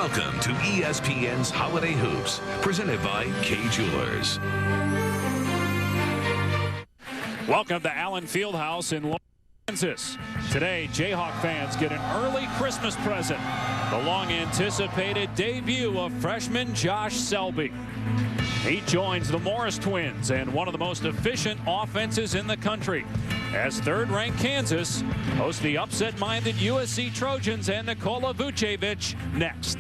Welcome to ESPN's Holiday Hoops, presented by Kay Jewelers. Welcome to Allen Fieldhouse in Kansas. Today, Jayhawk fans get an early Christmas present. The long-anticipated debut of freshman Josh Selby. He joins the Morris twins and one of the most efficient offenses in the country, as third-ranked Kansas hosts the upset-minded USC Trojans and Nikola Vucevic next.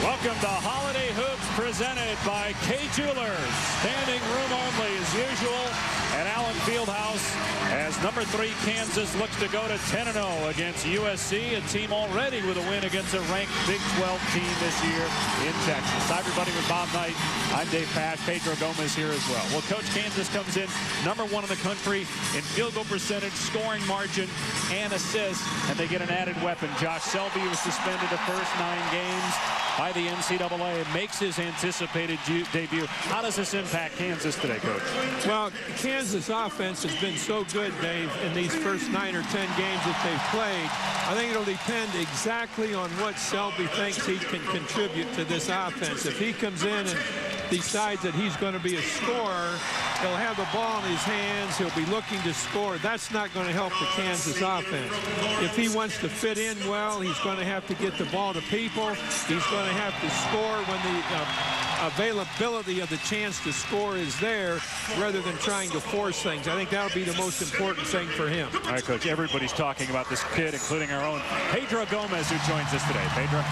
Welcome to Holiday Hoops, presented by Kay Jewelers. Standing room only as usual at Allen Fieldhouse, as number 3 Kansas looks to go to 10-0 against USC, a team already with a win against a ranked Big 12 team this year in Texas. Hi everybody, with Bob Knight. I'm Dave Pash. Pedro Gomez here as well. Well, Coach, Kansas comes in number 1 in the country in field goal percentage, scoring margin, and assists, and they get an added weapon. Josh Selby was suspended the first 9 games by the NCAA, makes his anticipated debut. How does this impact Kansas today, Coach? Well, Kansas offense has been so good, Dave, in these first 9 or 10 games that they've played. I think it'll depend exactly on what Selby thinks he can contribute to this offense. If he comes in and decides that he's going to be a scorer, he'll have the ball in his hands, he'll be looking to score. That's not going to help the Kansas offense. If he wants to fit in well, he's going to have to get the ball to people. He's going to have to score when the availability of the chance to score is there, rather than trying to force things. I think that'll be the most important thing for him. All right, Coach, everybody's talking about this kid, including our own Pedro Gomez, who joins us today. Pedro?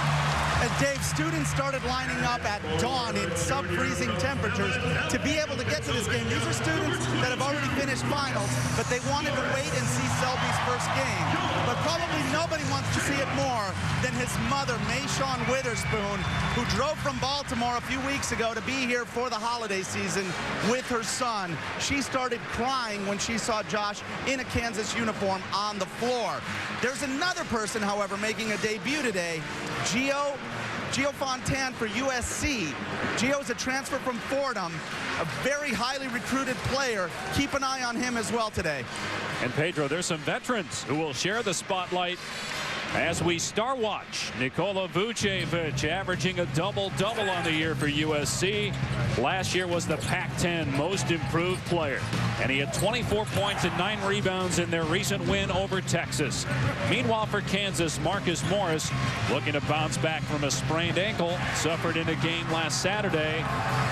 And Dave, students started lining up at dawn in sub-freezing temperatures to be able to get to this game. These are students that have already finished finals, but they wanted to wait and see Selby's first game. But probably nobody wants to see it more than his mother, Mayshawn Witherspoon, who drove from Baltimore a few weeks ago to be here for the holiday season with her son. She started crying when she saw Josh in a Kansas uniform on the floor. There's another person, however, making a debut today, Gio Fontaine for USC. Gio's a transfer from Fordham, a very highly recruited player. Keep an eye on him as well today. And Pedro, there's some veterans who will share the spotlight as we star watch. Nikola Vucevic averaging a double-double on the year for USC. Last year was the Pac-10 most improved player, and he had 24 points and 9 rebounds in their recent win over Texas. Meanwhile, for Kansas, Marcus Morris, looking to bounce back from a sprained ankle, suffered in a game last Saturday.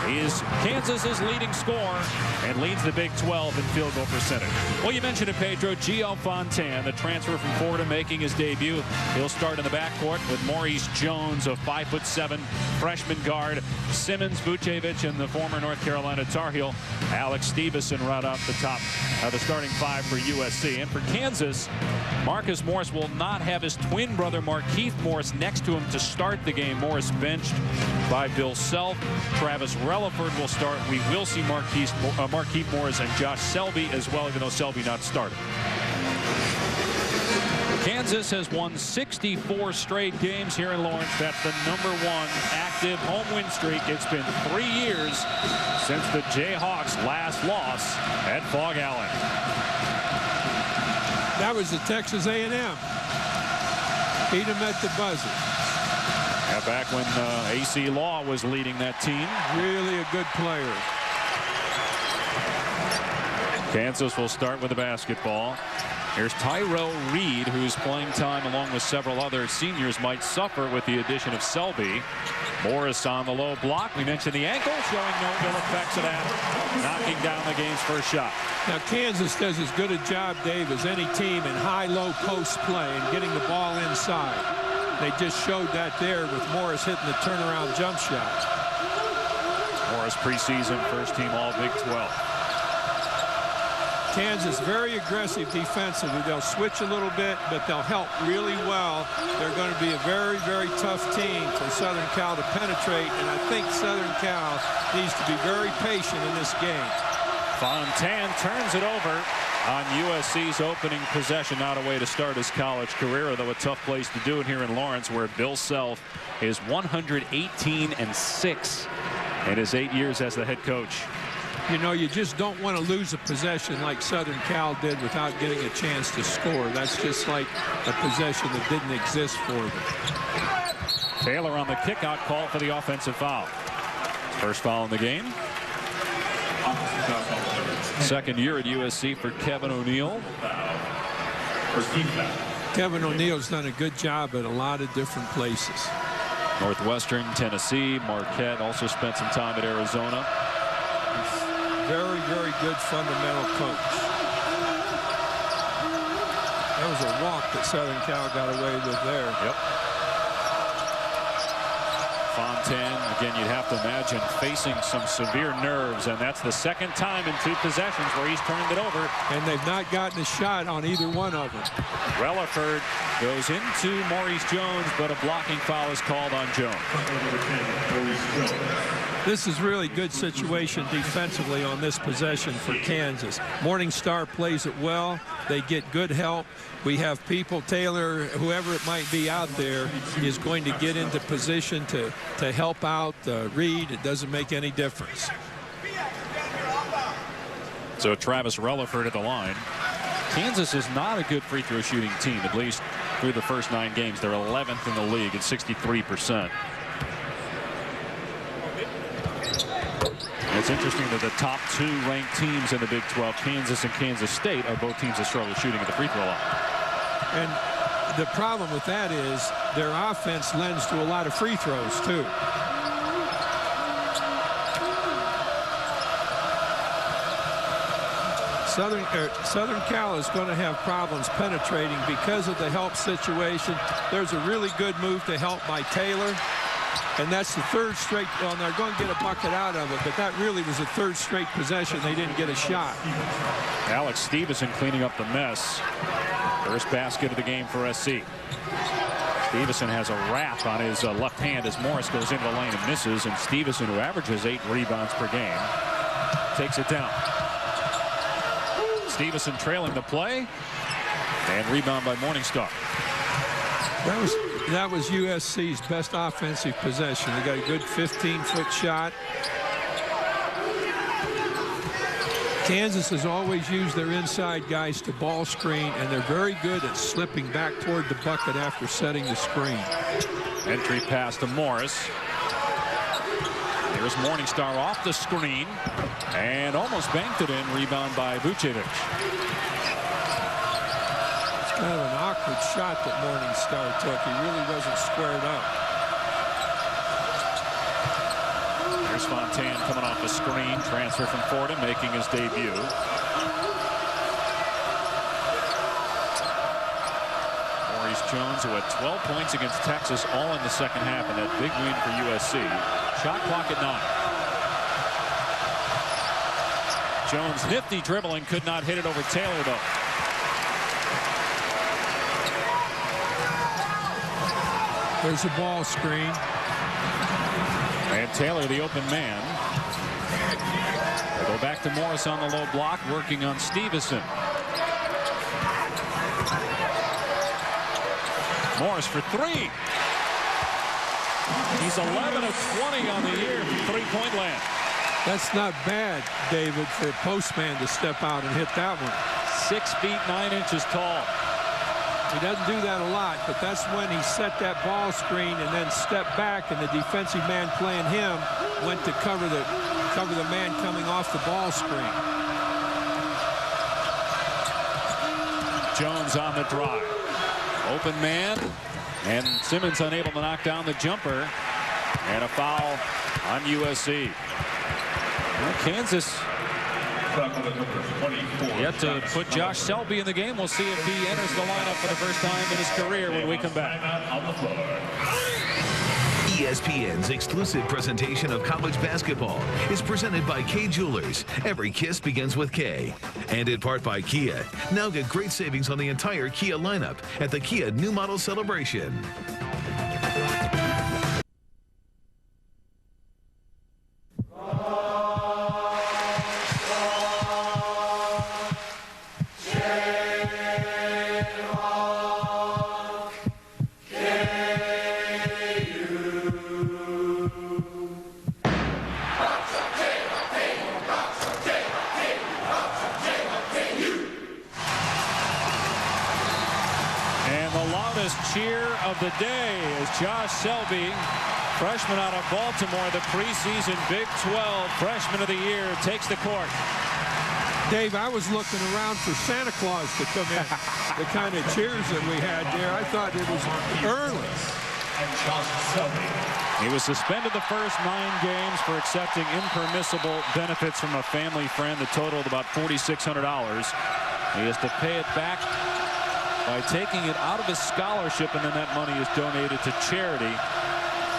He is Kansas's leading scorer and leads the Big 12 in field goal percentage. Well, you mentioned it, Pedro. Gio Fontaine, the transfer from Fordham, making his debut. He'll start in the backcourt with Maurice Jones, a 5'7" freshman guard, Simmons, Vucevic, and the former North Carolina Tar Heel Alex Stevenson right off the top of the starting 5 for USC. And for Kansas, Marcus Morris will not have his twin brother Markieff Morris next to him to start the game. Morris benched by Bill Self. Travis Relaford will start. We will see Markieff Morris and Josh Selby as well, even though Selby not starting. Kansas has won 64 straight games here in Lawrence. That's the #1 active home win streak. It's been 3 years since the Jayhawks' last loss at Fog Allen. That was the Texas A&M. Beat him at the buzzer. Yeah, back when AC Law was leading that team. Really a good player. Kansas will start with the basketball. Here's Tyrell Reed, who's playing time along with several other seniors, might suffer with the addition of Selby. Morris on the low block. We mentioned the ankle, showing no ill effects of that, knocking down the game's first shot. Now, Kansas does as good a job, Dave, as any team in high-low post play and getting the ball inside. They just showed that there with Morris hitting the turnaround jump shot. Morris preseason first team all Big 12. Kansas very aggressive defensively. They'll switch a little bit, but they'll help really well. They're going to be a very, very tough team for Southern Cal to penetrate, and I think Southern Cal needs to be very patient in this game. Fontaine turns it over. on USC's opening possession. Not a way to start his college career, though a tough place to do it here in Lawrence, where Bill Self is 118-6 in his 8 years as the head coach. You know, you just don't want to lose a possession like Southern Cal did without getting a chance to score. That's just like a possession that didn't exist for them. Taylor on the kickout call for the offensive foul. First foul in the game. Second year at USC for Kevin O'Neal. Kevin O'Neal's done a good job at a lot of different places. Northwestern, Tennessee, Marquette, also spent some time at Arizona. Very, very good fundamental coach. That was a walk that Southern Cal got away with there. Yep. Fontaine, again, you'd have to imagine facing some severe nerves, and that's the second time in 2 possessions where he's turned it over. And they've not gotten a shot on either one of them. Relaford goes into Maurice Jones, but a blocking foul is called on Jones. This is really good situation defensively on this possession for Kansas. Morningstar plays it well. They get good help. We have people, Taylor, whoever it might be out there, is going to get into position to help out Reed. It doesn't make any difference. So Travis Relaford at the line. Kansas is not a good free throw shooting team, at least through the first 9 games. They're 11th in the league at 63%. It's interesting that the top 2 ranked teams in the Big 12, Kansas and Kansas State, are both teams that struggle shooting at the free throw line. And the problem with that is their offense lends to a lot of free throws, too. Southern Cal is going to have problems penetrating because of the help situation. There's a really good move to help by Taylor. And that's the 3rd straight. Well, they're going to get a bucket out of it, but that really was the 3rd straight possession. They didn't get a shot. Alex Stevenson cleaning up the mess. First basket of the game for SC. Stevenson has a wrap on his left hand as Morris goes into the lane and misses. And Stevenson, who averages 8 rebounds per game, takes it down. Stevenson trailing the play. And rebound by Morningstar. That was USC's best offensive possession. They got a good 15-foot shot. Kansas has always used their inside guys to ball screen, and they're very good at slipping back toward the bucket after setting the screen. Entry pass to Morris. Here's Morningstar off the screen and almost banked it in. Rebound by Vucevic. Kind of an awkward shot that Morningstar took. He really wasn't squared up. Here's Fontaine coming off the screen. Transfer from Fordham, making his debut. Maurice Jones, who had 12 points against Texas, all in the second half, and that big win for USC. Shot clock at 9. Jones nifty dribbling, could not hit it over Taylor, though. There's a ball screen. And Taylor, the open man. They go back to Morris on the low block, working on Stevenson. Morris for 3. He's 11 of 20 on the year from three-point land. That's not bad, David, for a postman to step out and hit that one. 6 feet 9 inches tall. He doesn't do that a lot, but that's when he set that ball screen and then stepped back, and the defensive man playing him went to cover the man coming off the ball screen. Jones on the drive. Open man, and Simmons unable to knock down the jumper, and a foul on USC. Well, Kansas yet to put Josh Selby in the game. We'll see if he enters the lineup for the first time in his career when we come back. ESPN's exclusive presentation of college basketball is presented by K Jewelers. Every kiss begins with K. And in part by Kia. Now get great savings on the entire Kia lineup at the Kia New Model Celebration. And the loudest cheer of the day is Josh Selby, freshman out of Baltimore, the preseason Big 12 Freshman of the Year, takes the court. Dave, I was looking around for Santa Claus to come in. The kind of cheers that we had there, I thought it was early. He was suspended the first 9 games for accepting impermissible benefits from a family friend that totaled about $4,600. He has to pay it back by taking it out of his scholarship, and then that money is donated to charity.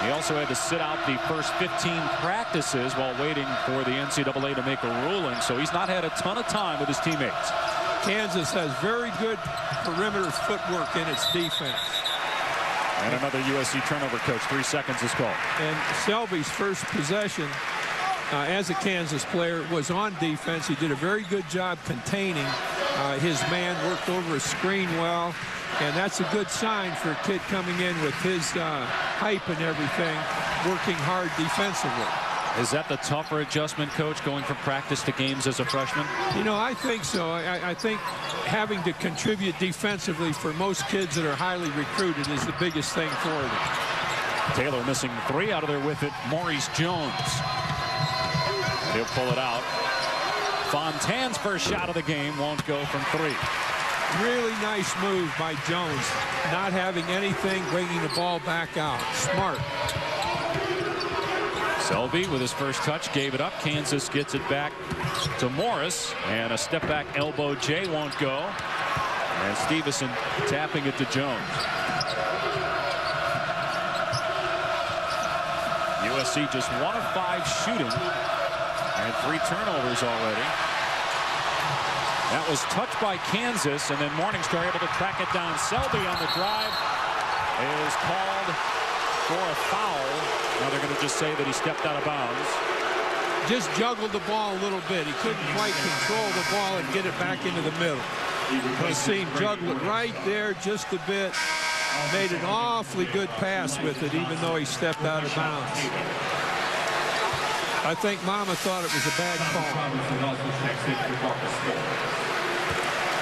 He also had to sit out the first 15 practices while waiting for the NCAA to make a ruling, so he's not had a ton of time with his teammates. Kansas has very good perimeter footwork in its defense. And another USC turnover, coach. 3 seconds is called. And Selby's first possession as a Kansas player was on defense. He did a very good job containing his man, worked over a screen well, and that's a good sign for a kid coming in with his hype and everything, working hard defensively. Is that the tougher adjustment, coach, going from practice to games as a freshman? You know, I think so. I think having to contribute defensively for most kids that are highly recruited is the biggest thing for them. Taylor missing 3 out of there with it. Maurice Jones. He'll pull it out. Fontane's first shot of the game won't go from 3. Really nice move by Jones. Not having anything, bringing the ball back out. Smart. Selby with his first touch gave it up. Kansas gets it back to Morris, and a step back elbow J won't go, and Stevenson tapping it to Jones. USC just 1 of 5 shooting and 3 turnovers already. That was touched by Kansas, and then Morningstar able to track it down. Selby on the drive is called for a foul. Now they're going to just say that he stepped out of bounds. Just juggled the ball a little bit. He couldn't quite control the ball and get it back into the middle. You see him juggle it right there just a bit. Made an awfully good pass with it, even though he stepped out of bounds. I think Mama thought it was a bad call.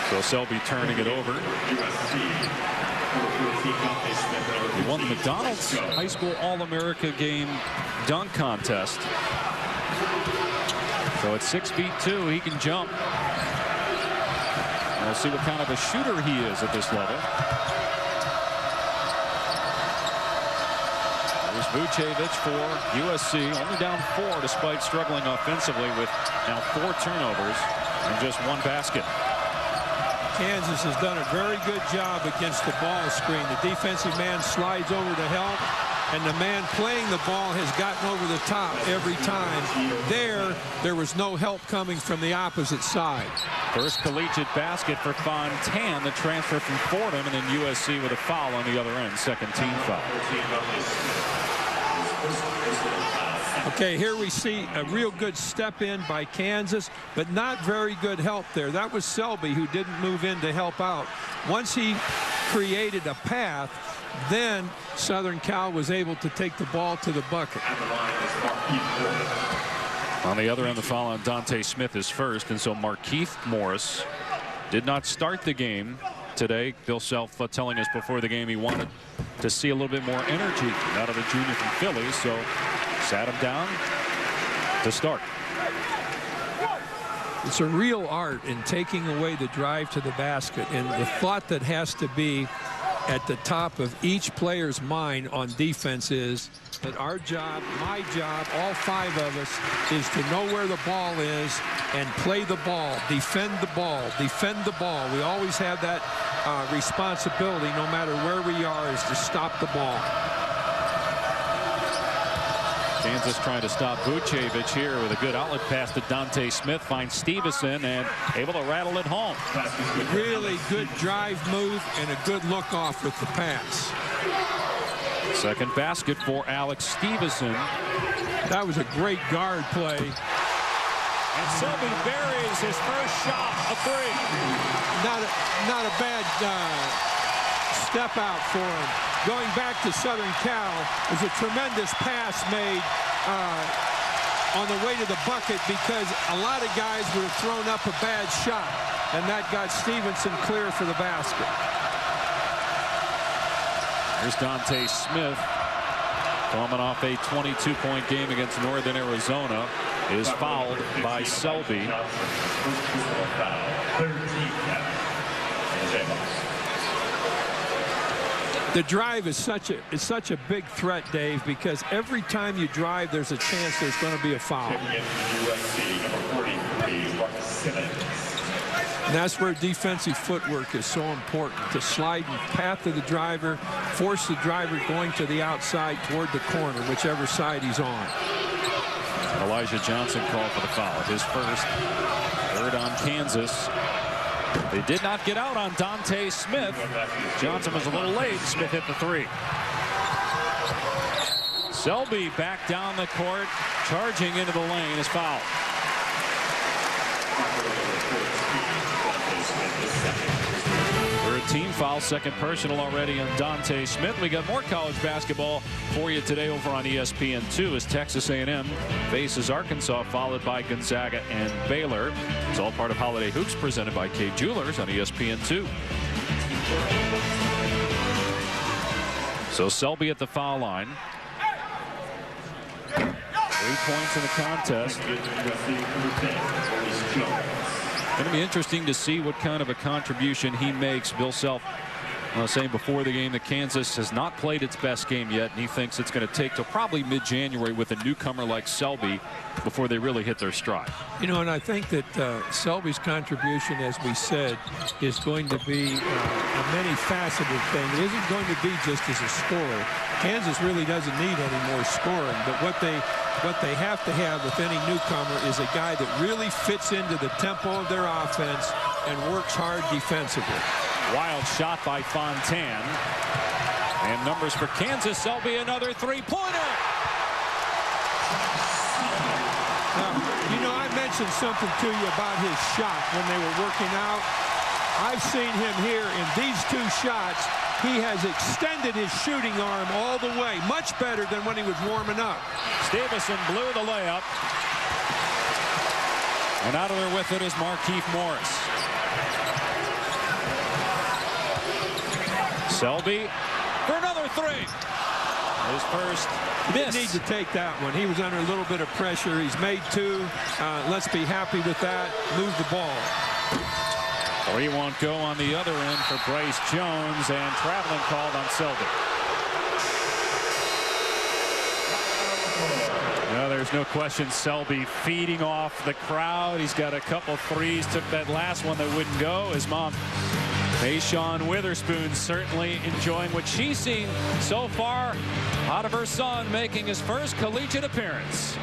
So Selby turning it over. He won the McDonald's High School All-America game dunk contest. So at 6'2", he can jump. We'll see what kind of a shooter he is at this level. There's Vucevic for USC, only down 4 despite struggling offensively with now 4 turnovers and just 1 basket. Kansas has done a very good job against the ball screen. The defensive man slides over to help, and the man playing the ball has gotten over the top every time. There was no help coming from the opposite side. First collegiate basket for Fontaine, the transfer from Fordham, and then USC with a foul on the other end, second team foul. Okay, here we see a real good step in by Kansas, but not very good help there. That was Selby who didn't move in to help out. Once he created a path, then Southern Cal was able to take the ball to the bucket. On the other end, the foul on Dante Smith is first, and so Markeith Morris did not start the game today. Bill Self telling us before the game he wanted to see a little bit more energy out of the junior from Philly, so sat him down to start. It's a real art in taking away the drive to the basket, and the thought that has to be at the top of each player's mind on defense is that our job, my job, all 5 of us, is to know where the ball is and play the ball, defend the ball, defend the ball. We always have that responsibility, no matter where we are, is to stop the ball. Kansas trying to stop Vucevic here with a good outlet pass to Dante Smith. Finds Stevenson and able to rattle it home. Really good drive move and a good look off with the pass. Second basket for Alex Stevenson. That was a great guard play. And Selby buries his first shot, a 3. Not a bad step out for him. Going back to Southern Cal, was a tremendous pass made on the way to the bucket, because a lot of guys would have thrown up a bad shot, and that got Stevenson clear for the basket. Here's Dante Smith, coming off a 22-point game against Northern Arizona, is fouled by Selby. The drive is such a big threat, Dave, because every time you drive, there's a chance there's going to be a foul. And that's where defensive footwork is so important, to slide in path of the driver, force the driver going to the outside toward the corner, whichever side he's on. Elijah Johnson called for the foul. His first, third on Kansas. They did not get out on Dante Smith. Johnson was a little late. Smith hit the three. Selby back down the court, charging into the lane, is fouled. Third team foul, second personal already on Dante Smith. We got more college basketball for you today over on ESPN2 as Texas A&M faces Arkansas, followed by Gonzaga and Baylor. It's all part of Holiday Hoops presented by Kay Jewelers on ESPN2. So Selby at the foul line. 3 points in the contest. Going to be interesting to see what kind of a contribution he makes. Bill Self saying before the game that Kansas has not played its best game yet, and he thinks it's going to take till probably mid-January with a newcomer like Selby before they really hit their stride. You know, and I think that Selby's contribution, as we said, is going to be a many-faceted thing. It isn't going to be just as a scorer. Kansas really doesn't need any more scoring, but what they have to have with any newcomer is a guy that really fits into the tempo of their offense and works hard defensively. Wild shot by Fontaine. And numbers for Kansas. Selby another three-pointer. Now, you know, I mentioned something to you about his shot when they were working out. I've seen him here in these 2 shots. He has extended his shooting arm all the way, much better than when he was warming up. Stevenson blew the layup. And out of there with it is Markieff Morris. Selby for another three. His first miss. He didn't need to take that one. He was under a little bit of pressure. He's made 2. Let's be happy with that. Move the ball. 3 won't go on the other end for Bryce Jones, and traveling called on Selby. No, there's no question Selby feeding off the crowd. He's got a couple threes. Took that last one that wouldn't go. His mom, Mayshawn Witherspoon, certainly enjoying what she's seen so far out of her son making his first collegiate appearance.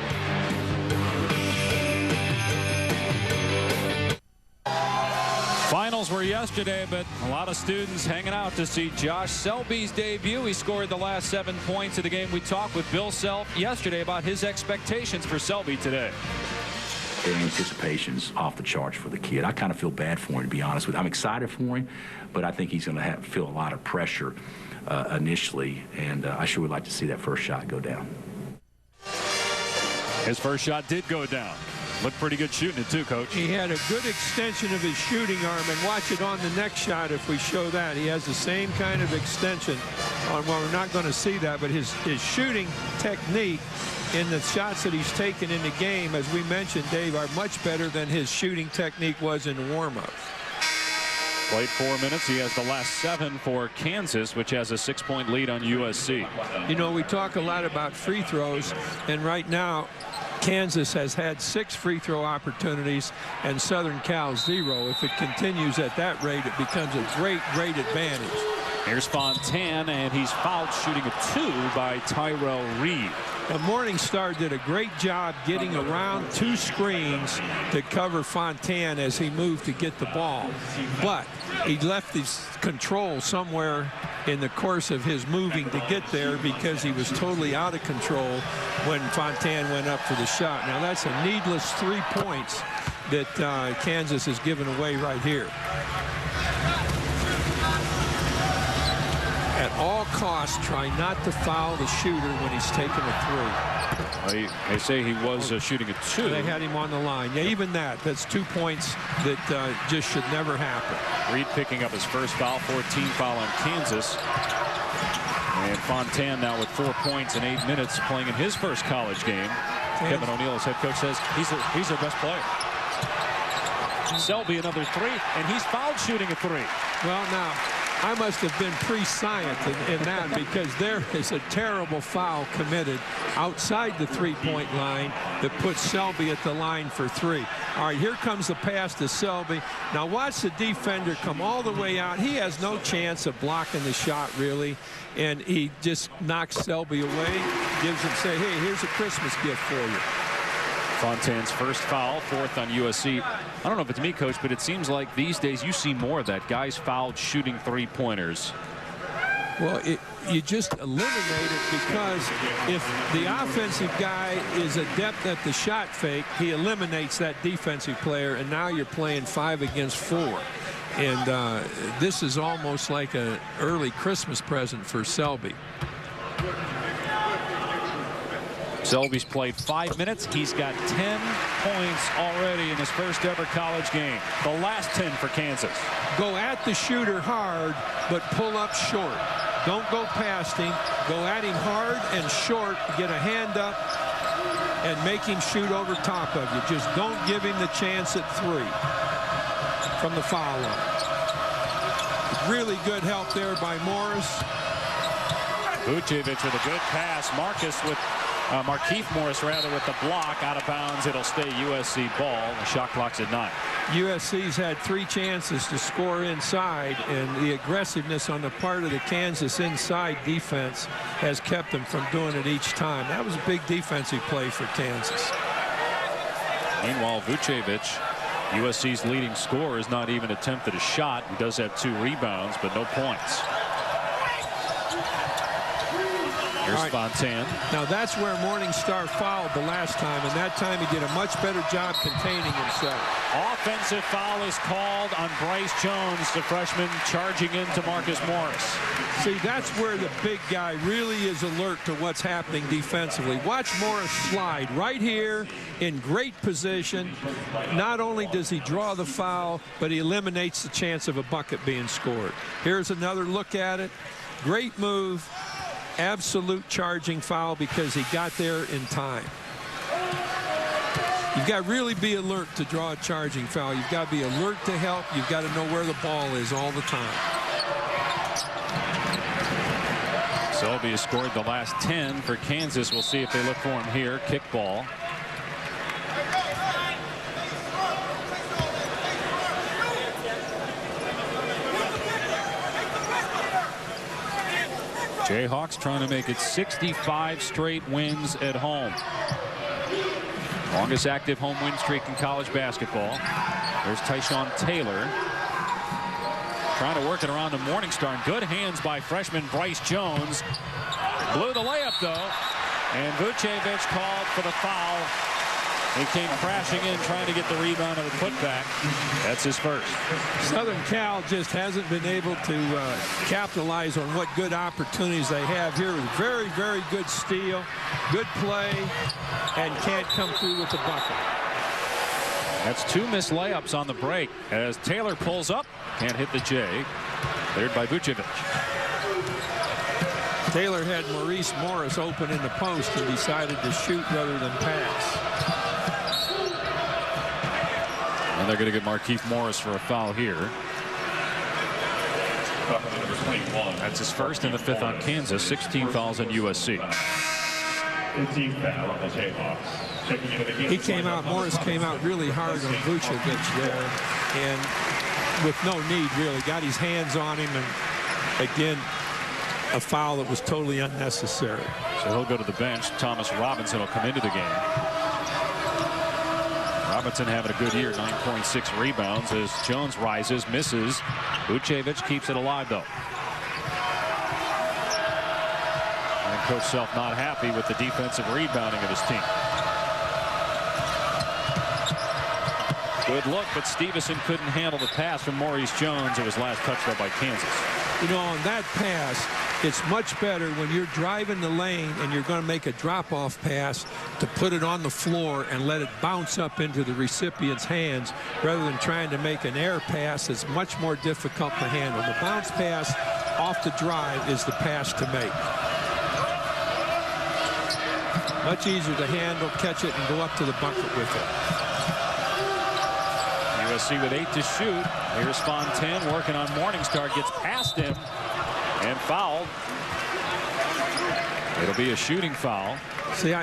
Finals were yesterday, but a lot of students hanging out to see Josh Selby's debut. He scored the last 7 points of the game. We talked with Bill Self yesterday about his expectations for Selby today. The anticipation's off the charts for the kid. I kind of feel bad for him, to be honest with you. I'm excited for him, but I think he's going to feel a lot of pressure initially, and I sure would like to see that first shot go down. His first shot did go down. Looked pretty good shooting it too, Coach. He had a good extension of his shooting arm, and watch it on the next shot if we show that. He has the same kind of extension on, well, we're not going to see that, but his shooting technique in the shots that he's taken in the game, as we mentioned, Dave, are much better than his shooting technique was in warm-up. Played 4 minutes. He has the last 7 for Kansas, which has a 6-point lead on USC. You know, we talk a lot about free throws, and right now Kansas has had 6 free throw opportunities and Southern Cal 0. If it continues at that rate, it becomes a great advantage. Here's Fontaine, and he's fouled shooting a 2 by Tyrell Reed. Now, Morningstar did a great job getting around 2 screens to cover Fontaine as he moved to get the ball. But he left his control somewhere in the course of his moving to get there because he was totally out of control when Fontaine went up for the shot. Now, that's a needless 3 points that Kansas has given away right here. At all costs, try not to foul the shooter when he's taking a 3. They say he was shooting a 2. They had him on the line. Yeah, even that's 2 points that just should never happen. Reed picking up his first foul, 14th foul on Kansas. And Fontaine now with 4 points in 8 minutes playing in his first college game. Kevin O'Neill, as head coach, says he's their best player. Selby another 3, and he's fouled shooting a 3. Well, now, I must have been prescient in that, because there is a terrible foul committed outside the three-point line that puts Selby at the line for 3. All right, here comes the pass to Selby. Now watch the defender come all the way out. He has no chance of blocking the shot, really, and he just knocks Selby away, gives him, say, hey, here's a Christmas gift for you. Fontaine's first foul, 4th on USC. I don't know if it's me, Coach, but it seems like these days you see more of that. Guys fouled shooting three-pointers. Well, you just eliminate it, because if the offensive guy is adept at the shot fake, he eliminates that defensive player, and now you're playing 5 against 4. And this is almost like an early Christmas present for Selby. Selby's played 5 minutes. He's got 10 points already in his first ever college game. The last 10 for Kansas. Go at the shooter hard, but pull up short. Don't go past him. Go at him hard and short. Get a hand up and make him shoot over top of you. Just don't give him the chance at 3 from the foul line. Really good help there by Morris. Vucevic with a good pass. Markieff Morris rather with the block, out of bounds. It'll stay USC ball. The shot clock's at 9. USC's had 3 chances to score inside, and the aggressiveness on the part of the Kansas inside defense has kept them from doing it each time. That was a big defensive play for Kansas. Meanwhile, Vucevic, USC's leading scorer, has not even attempted a shot. He does have 2 rebounds, but no points. Here's Fontaine. Now that's where Morningstar fouled the last time, and that time he did a much better job containing himself. Offensive foul is called on Bryce Jones, the freshman charging into Marcus Morris. See, that's where the big guy really is alert to what's happening defensively. Watch Morris slide right here in great position. Not only does he draw the foul, but he eliminates the chance of a bucket being scored. Here's another look at it. Great move. Absolute charging foul because he got there in time. You've got to really be alert to draw a charging foul. You've got to be alert to help. You've got to know where the ball is all the time. Selby has scored the last 10 for Kansas. We'll see if they look for him here. Kick ball. Jayhawks trying to make it 65 straight wins at home. Longest active home win streak in college basketball. There's Tyshawn Taylor trying to work it around to Morningstar. Good hands by freshman Bryce Jones. Blew the layup, though. And Vucevic called for the foul. He came crashing in trying to get the rebound and the putback. That's his first. Southern Cal just hasn't been able to capitalize on what good opportunities they have here. Very, very good steal, good play, and can't come through with the bucket. That's 2 missed layups on the break as Taylor pulls up. Can't hit the J. Cleared by Vucevic. Taylor had Maurice Morris open in the post and decided to shoot rather than pass. And they're going to get Markieff Morris for a foul here. That's his first and the 5th on Kansas. 16 fouls on USC. 15th foul on the Jayhawks. He came out, Morris came out really hard on Vucevic there, and with no need really. Got his hands on him, and again, a foul that was totally unnecessary. So he'll go to the bench. Thomas Robinson will come into the game. Robinson having a good year, 9.6 rebounds as Jones rises, misses. Vucevic keeps it alive, though. And Coach Self not happy with the defensive rebounding of his team. Good look, but Stevenson couldn't handle the pass from Maurice Jones. It was last touched up by Kansas. You know, on that pass, it's much better when you're driving the lane and you're going to make a drop-off pass to put it on the floor and let it bounce up into the recipient's hands rather than trying to make an air pass that's much more difficult to handle. The bounce pass off the drive is the pass to make. Much easier to handle, catch it, and go up to the bucket with it. USC with 8 to shoot. Here's Fontaine working on Morningstar. Gets past him and fouled. It'll be a shooting foul. See,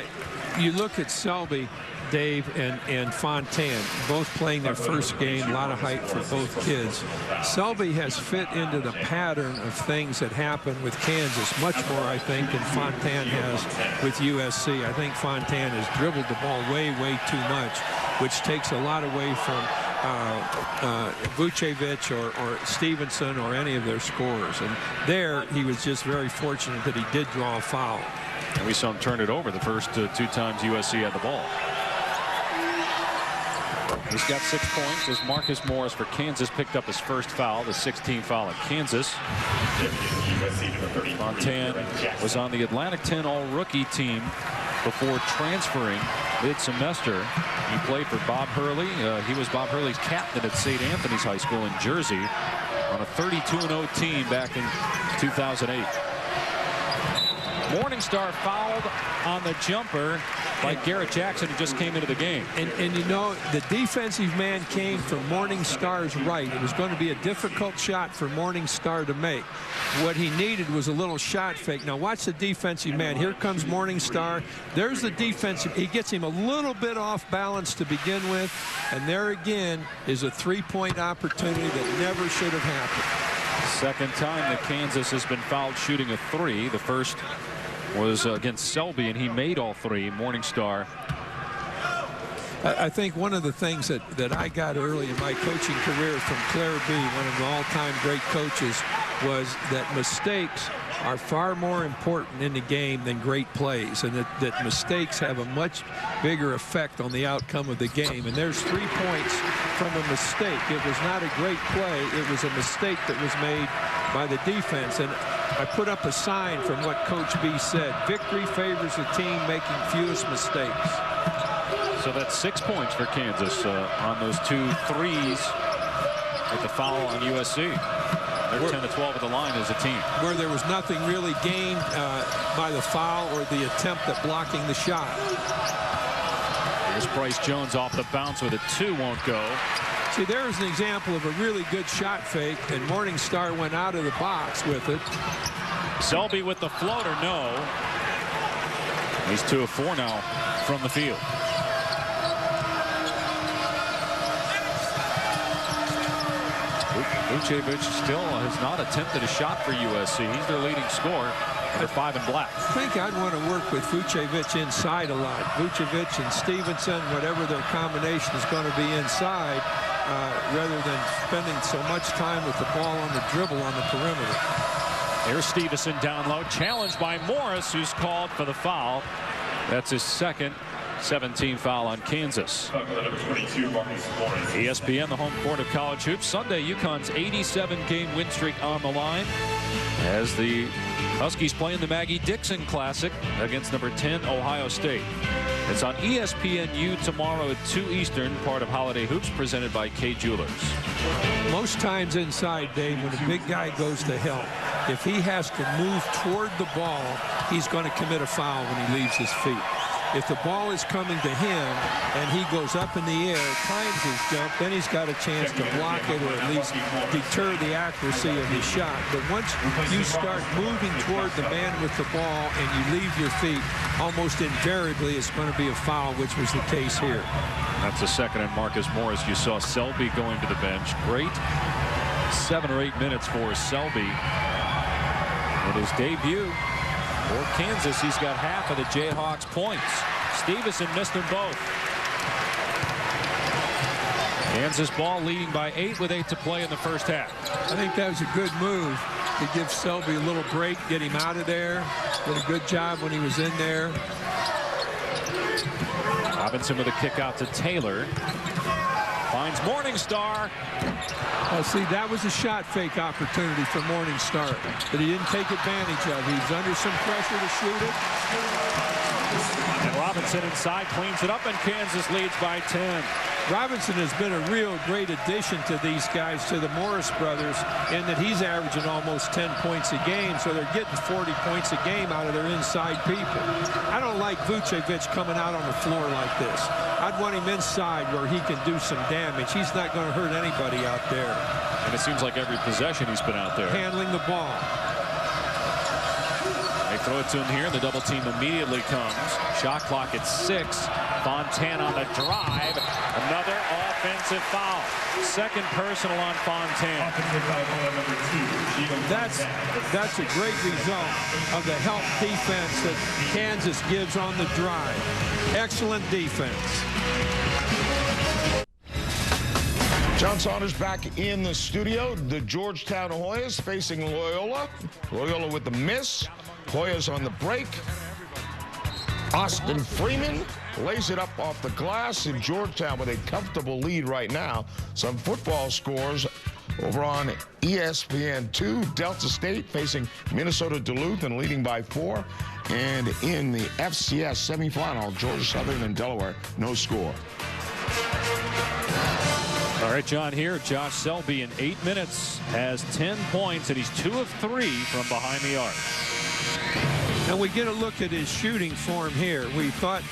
you look at Selby, Dave, and Fontaine, both playing their first game. A lot of height for both kids. Selby has fit into the pattern of things that happen with Kansas much more, I think, than Fontaine has with USC. I think Fontaine has dribbled the ball way, way too much, which takes a lot away from Vucevic or Stevenson or any of their scorers. And there, he was just very fortunate that he did draw a foul. And we saw him turn it over the first 2 times USC had the ball. He's got 6 points as Marcus Morris for Kansas picked up his first foul, the 16th foul at Kansas. Fontaine was on the Atlantic 10 All-Rookie team before transferring mid-semester. He played for Bob Hurley. He was Bob Hurley's captain at St. Anthony's High School in Jersey on a 32-0 team back in 2008. Morningstar fouled on the jumper by Garrett Jackson, who just came into the game. And you know, the defensive man came from Morningstar's right. It was going to be a difficult shot for Morningstar to make. What he needed was a little shot fake. Now watch the defensive man. Here comes Morningstar. There's the defensive. He gets him a little bit off balance to begin with. And there again is a three-point opportunity that never should have happened. Second time that Kansas has been fouled shooting a 3. The first was against Selby, and he made all 3. Morningstar. I think one of the things that I got early in my coaching career from Claire B., one of the all-time great coaches, was that mistakes are far more important in the game than great plays, and that mistakes have a much bigger effect on the outcome of the game. And there's 3 points from a mistake. It was not a great play. It was a mistake that was made by the defense. And I put up a sign from what Coach B said. Victory favors the team making fewest mistakes. So that's 6 points for Kansas on those 2 threes with the foul on USC. They're 10 to 12 at the line as a team. Where there was nothing really gained by the foul or the attempt at blocking the shot. Here's Bryce Jones off the bounce with a 2, won't go. See, there's an example of a really good shot fake, and Morningstar went out of the box with it. Selby with the floater, no. He's 2 of 4 now from the field. Vucevic still has not attempted a shot for USC. He's their leading scorer, number 5 in black. I think I'd want to work with Vucevic inside a lot. Vucevic and Stevenson, whatever their combination is going to be inside, rather than spending so much time with the ball on the dribble on the perimeter. Here's Stevenson down low, challenged by Morris, who's called for the foul. That's his second 17 foul on Kansas. ESPN, the home court of college hoops. Sunday, UConn's 87-game win streak on the line as the Huskies play in the Maggie Dixon Classic against number 10 Ohio State. It's on ESPNU tomorrow at 2 Eastern, part of Holiday Hoops, presented by Kay Jewelers. Most times inside, Dave, when a big guy goes to help, if he has to move toward the ball, he's going to commit a foul when he leaves his feet. If the ball is coming to him and he goes up in the air, times his jump, then he's got a chance to block it or at least deter the accuracy of his shot. But once you start moving toward the man with the ball and you leave your feet, almost invariably it's going to be a foul, which was the case here. That's the second on Marcus Morris. You saw Selby going to the bench. Great 7 or 8 minutes for Selby in his debut. For Kansas, he's got half of the Jayhawks points. Stevenson missed them both. Kansas ball leading by 8 with 8 to play in the first half. I think that was a good move to give Selby a little break, get him out of there. Did a good job when he was in there. Robinson with a kick out to Taylor. Finds Morningstar. Well, see, that was a shot fake opportunity for Morningstar that he didn't take advantage of. He was under some pressure to shoot it. And Robinson inside cleans it up, and Kansas leads by 10. Robinson has been a real great addition to these guys, to the Morris brothers, in that he's averaging almost 10 points a game, so they're getting 40 points a game out of their inside people. I don't like Vucevic coming out on the floor like this. I'd want him inside where he can do some damage. He's not going to hurt anybody out there. And it seems like every possession he's been out there. Handling the ball. They throw it to him here, and the double team immediately comes. Shot clock at 6. Fontaine on the drive. Another offensive foul. Second personal on Fontaine. That's a great result of the help defense that Kansas gives on the drive. Excellent defense. John Saunders back in the studio. The Georgetown Hoyas facing Loyola. Loyola with the miss. Hoyas on the break. Austin Freeman lays it up off the glass in Georgetown with a comfortable lead right now. Some football scores over on ESPN2. Delta State facing Minnesota Duluth and leading by 4. And in the FCS semifinal, Georgia Southern and Delaware, no score. All right, John, here, Josh Selby in 8 minutes has 10 points, and he's 2 of 3 from behind the arc. And we get a look at his shooting form here. We thought,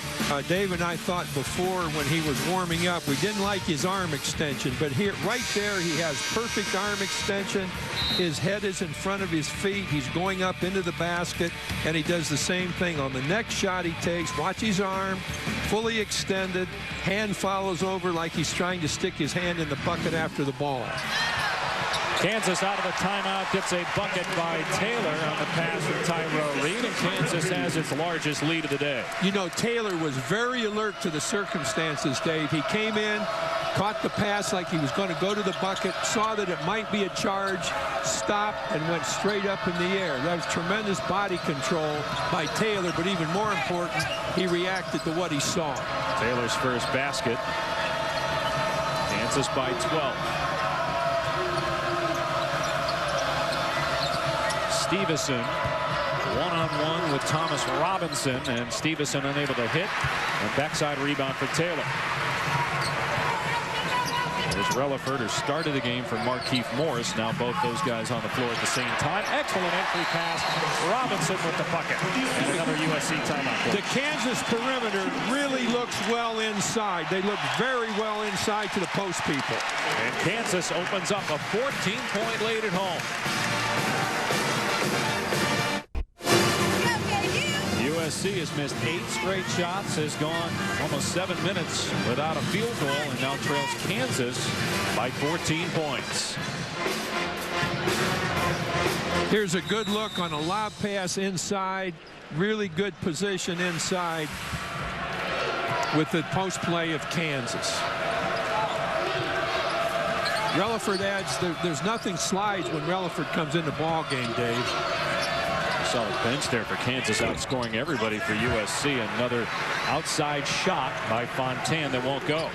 Dave and I thought before when he was warming up, we didn't like his arm extension. But here, right there, he has perfect arm extension. His head is in front of his feet. He's going up into the basket, and he does the same thing on the next shot he takes. Watch his arm, fully extended. Hand follows over like he's trying to stick his hand in the bucket after the ball. Kansas out of the timeout gets a bucket by Taylor on the pass from Tyrell Reed, and Kansas has its largest lead of the day. You know, Taylor was very alert to the circumstances, Dave. He came in, caught the pass like he was going to go to the bucket, saw that it might be a charge, stopped, and went straight up in the air. That was tremendous body control by Taylor, but even more important, he reacted to what he saw. Taylor's first basket. Kansas by 12. Stevenson one-on-one with Thomas Robinson, and Stevenson unable to hit. A backside rebound for Taylor. There's Relaford, who started the game for Markieff Morris. Now both those guys on the floor at the same time. Excellent entry pass. Robinson with the bucket. And another USC timeout. The Kansas perimeter really looks well inside. They look very well inside to the post people. And Kansas opens up a 14-point lead at home. USC has missed 8 straight shots, has gone almost 7 minutes without a field goal, and now trails Kansas by 14 points. Here's a good look on a lob pass inside. Really good position inside with the post play of Kansas. Relaford adds, there's nothing slides when Relaford comes in the ball game, Dave. Solid bench there for Kansas, outscoring everybody for USC. Another outside shot by Fontaine that won't go.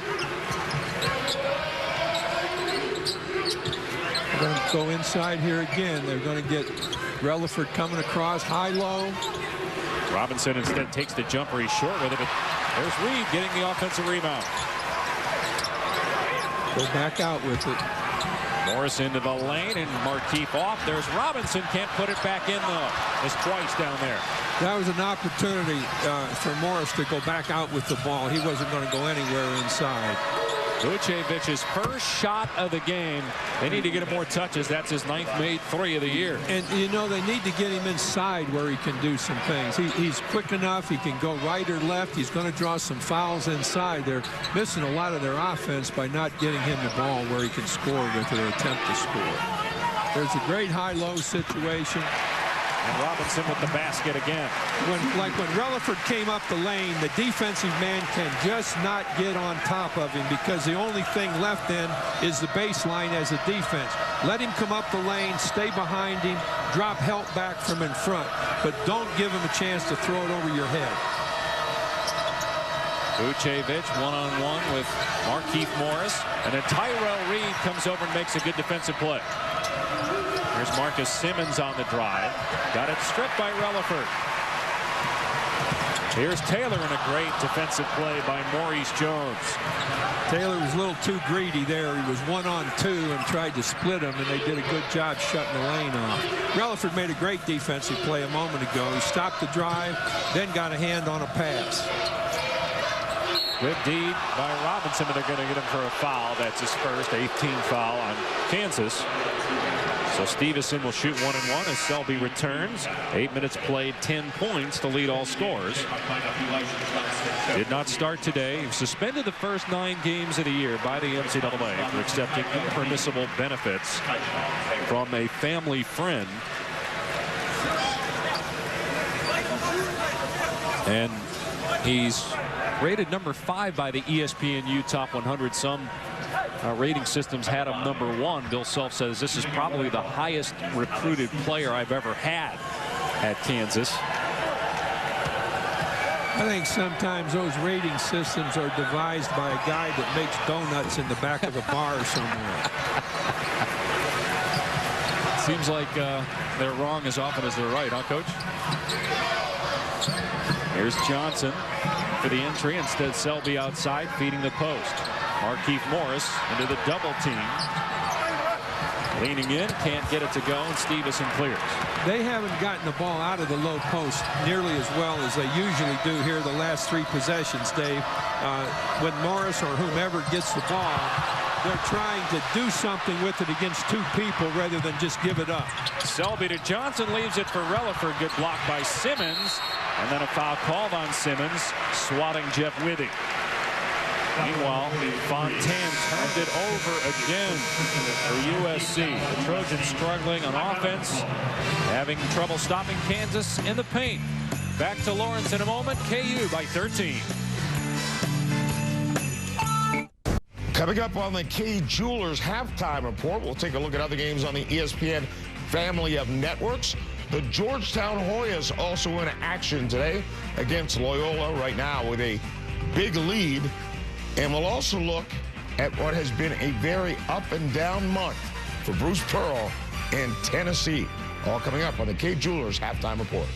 They're going to go inside here again. They're going to get Relaford coming across high-low. Robinson instead takes the jumper. He's short with it, but there's Reed getting the offensive rebound. Go back out with it. Morris into the lane, and Markieff off. There's Robinson, can't put it back in though. It's twice down there. That was an opportunity for Morris to go back out with the ball. He wasn't going to go anywhere inside. Vucevic's first shot of the game. They need to get him more touches. That's his 9th made 3 of the year. And, you know, they need to get him inside where he can do some things. He's quick enough. He can go right or left. He's going to draw some fouls inside. They're missing a lot of their offense by not getting him the ball where he can score with it or attempt to score. There's a great high-low situation. And Robinson with the basket again. When Relaford came up the lane, the defensive man can just not get on top of him because the only thing left then is the baseline as a defense. Let him come up the lane, stay behind him, drop help back from in front, but don't give him a chance to throw it over your head. Vucevic one-on-one with Markieff Morris, and then Tyrell Reed comes over and makes a good defensive play. Here's Marcus Simmons on the drive. Got it stripped by Relaford. Here's Taylor in a great defensive play by Maurice Jones. Taylor was a little too greedy there. He was 1-on-2 and tried to split him, and they did a good job shutting the lane off. Relaford made a great defensive play a moment ago. He stopped the drive, then got a hand on a pass. Good deed by Robinson, but they're going to get him for a foul. That's his first 18th foul on Kansas. So Stevenson will shoot 1-1 as Selby returns. 8 minutes played, 10 points to lead all scores. Did not start today. He was suspended the first 9 games of the year by the NCAA for accepting impermissible benefits from a family friend. And he's rated number 5 by the ESPNU Top 100. Some rating systems had him number 1. Bill Self says this is probably the highest recruited player I've ever had at Kansas. I think sometimes those rating systems are devised by a guy that makes donuts in the back of a bar somewhere. Seems like they're wrong as often as they're right, huh, Coach? Here's Johnson for the entry. Instead, Selby outside feeding the post. Markeith Morris into the double team. Leaning in, can't get it to go, and Stevenson clears. They haven't gotten the ball out of the low post nearly as well as they usually do here the last 3 possessions, Dave. When Morris or whomever gets the ball, they're trying to do something with it against 2 people rather than just give it up. Selby to Johnson, leaves it for Relaford. Good block by Simmons. And then a foul called on Simmons, swatting Jeff Withey. Meanwhile, Fontaine turned it over again for USC. The Trojans struggling on offense, having trouble stopping Kansas in the paint. Back to Lawrence in a moment. KU by 13. Coming up on the Kay Jewelers halftime report, we'll take a look at other games on the ESPN family of networks. The Georgetown Hoyas also in action today against Loyola right now with a big lead. And we'll also look at what has been a very up and down month for Bruce Pearl in Tennessee. All coming up on the Kay Jewelers halftime report.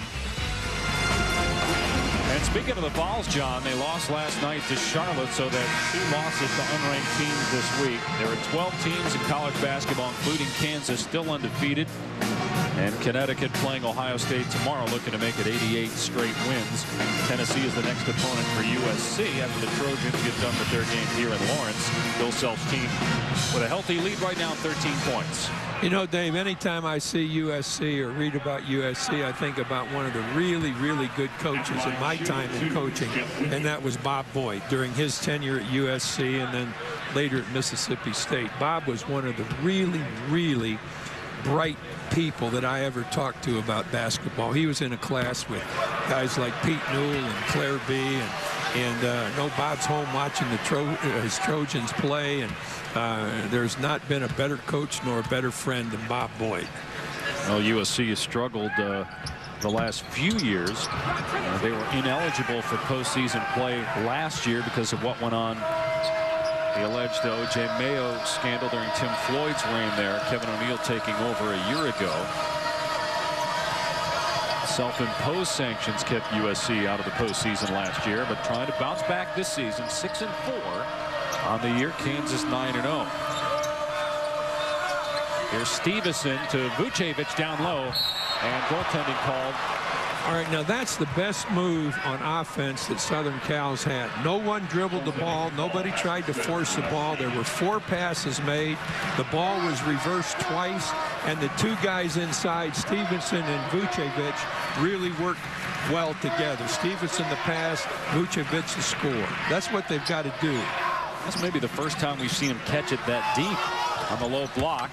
And speaking of the Vols, John, they lost last night to Charlotte, so that 2 losses to unranked teams this week. There are 12 teams in college basketball, including Kansas, still undefeated. And Connecticut playing Ohio State tomorrow, looking to make it 88 straight wins. Tennessee is the next opponent for USC after the Trojans get done with their game here in Lawrence. Bill Self's team with a healthy lead right now, 13 points. You know, Dave, anytime I see USC or read about USC, I think about one of the really, really good coaches in my time in coaching, and that was Bob Boyd during his tenure at USC and then later at Mississippi State. Bob was one of the really, really bright people that I ever talked to about basketball. He was in a class with guys like Pete Newell and Claire B. And no, Bob's home watching his Trojans play, and there's not been a better coach nor a better friend than Bob Boyd. Well, USC has struggled the last few years. They were ineligible for postseason play last year because of what went on. The alleged O.J. Mayo scandal during Tim Floyd's reign there. Kevin O'Neal taking over a year ago. Self-imposed sanctions kept USC out of the postseason last year, but trying to bounce back this season. 6-4 on the year. Kansas 9-0. Here's Stevenson to Vucevic down low, and goaltending called. All right, now that's the best move on offense that Southern Cal's had. No one dribbled the ball. Nobody tried to force the ball. There were 4 passes made. The ball was reversed twice, and the 2 guys inside, Stevenson and Vucevic, really worked well together. Stevenson the pass, Vucevic the score. That's what they've got to do. That's maybe the first time we've seen him catch it that deep on the low block.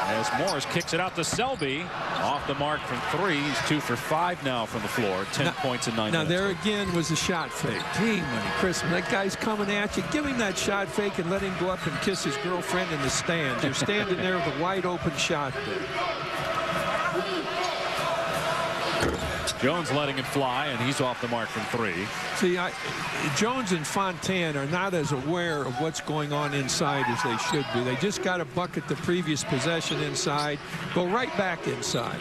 As Morris kicks it out to Selby, off the mark from 3. He's 2 for 5 now from the floor. 10 points in 9 minutes. Now there again was a shot fake. Gee, money, Chris, that guy's coming at you. Give him that shot fake and let him go up and kiss his girlfriend in the stands. You're standing there with a wide open shot there. Jones letting it fly, and he's off the mark from 3. See, Jones and Fontaine are not as aware of what's going on inside as they should be. They just got to bucket the previous possession inside, go right back inside.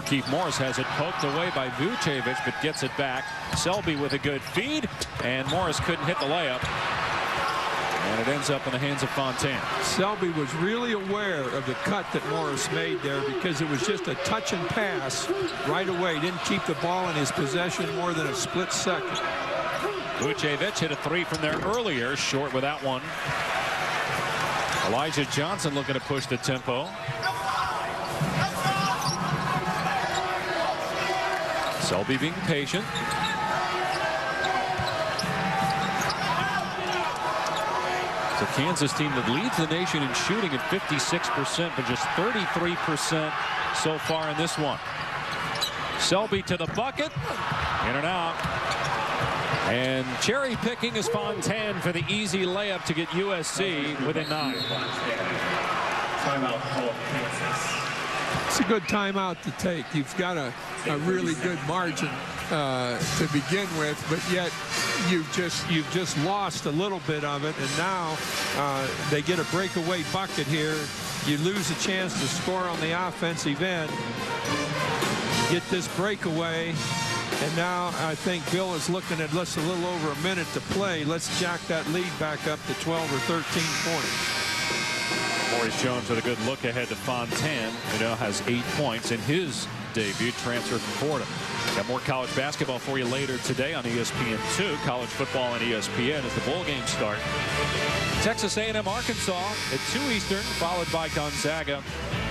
Markieff Morris has it poked away by Vucevic, but gets it back. Selby with a good feed, and Morris couldn't hit the layup. And it ends up in the hands of Fontaine. Selby was really aware of the cut that Morris made there because it was just a touch and pass right away. Didn't keep the ball in his possession more than a split second. Vucevic hit a three from there earlier, short with that one. Elijah Johnson looking to push the tempo. Selby being patient. It's a Kansas team that leads the nation in shooting at 56%, but just 33% so far in this one. Selby to the bucket. In and out. And cherry picking is Fontaine for the easy layup to get USC within 9. It's a good timeout to take. You've got a really good margin to begin with, but yet you've just lost a little bit of it, and now they get a breakaway bucket here. You lose a chance to score on the offensive end. Get this breakaway, and now I think Bill is looking at just a little over a minute to play. Let's jack that lead back up to 12 or 13 points. Maurice Jones with a good look ahead to Fontaine, who now has 8 points in his debut, transfer from Fordham. Got more college basketball for you later today on ESPN2. College football on ESPN as the bowl games start. Texas A&M Arkansas at 2 Eastern, followed by Gonzaga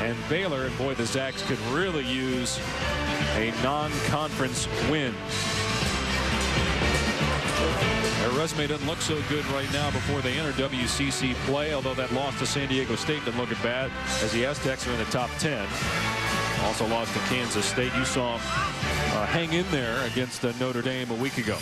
and Baylor. And boy, the Zags could really use a non-conference win. Their resume doesn't look so good right now before they enter WCC play, although that loss to San Diego State doesn't look bad as the Aztecs are in the top 10. Also lost to Kansas State. You saw them hang in there against Notre Dame a week ago.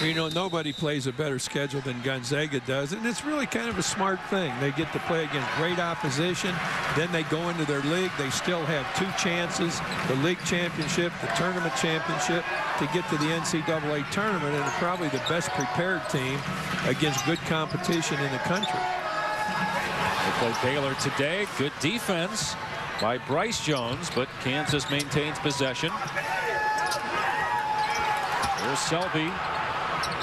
You know, nobody plays a better schedule than Gonzaga does, and it's really kind of a smart thing. They get to play against great opposition, then they go into their league. They still have 2 chances, the league championship, the tournament championship, to get to the NCAA tournament, and probably the best prepared team against good competition in the country. They play Baylor today. Good defense by Bryce Jones, but Kansas maintains possession. Here's Selby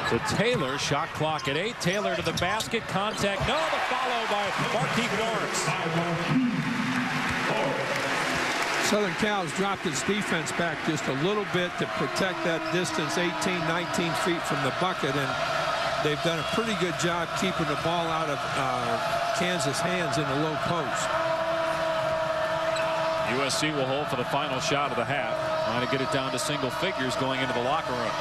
to Taylor. Shot clock at 8. Taylor to the basket. Contact. No, the follow by Markieff Morris. Southern Cal's dropped its defense back just a little bit to protect that distance, 18, 19 feet from the bucket, and they've done a pretty good job keeping the ball out of Kansas' hands in the low post. USC will hold for the final shot of the half, trying to get it down to single figures going into the locker room.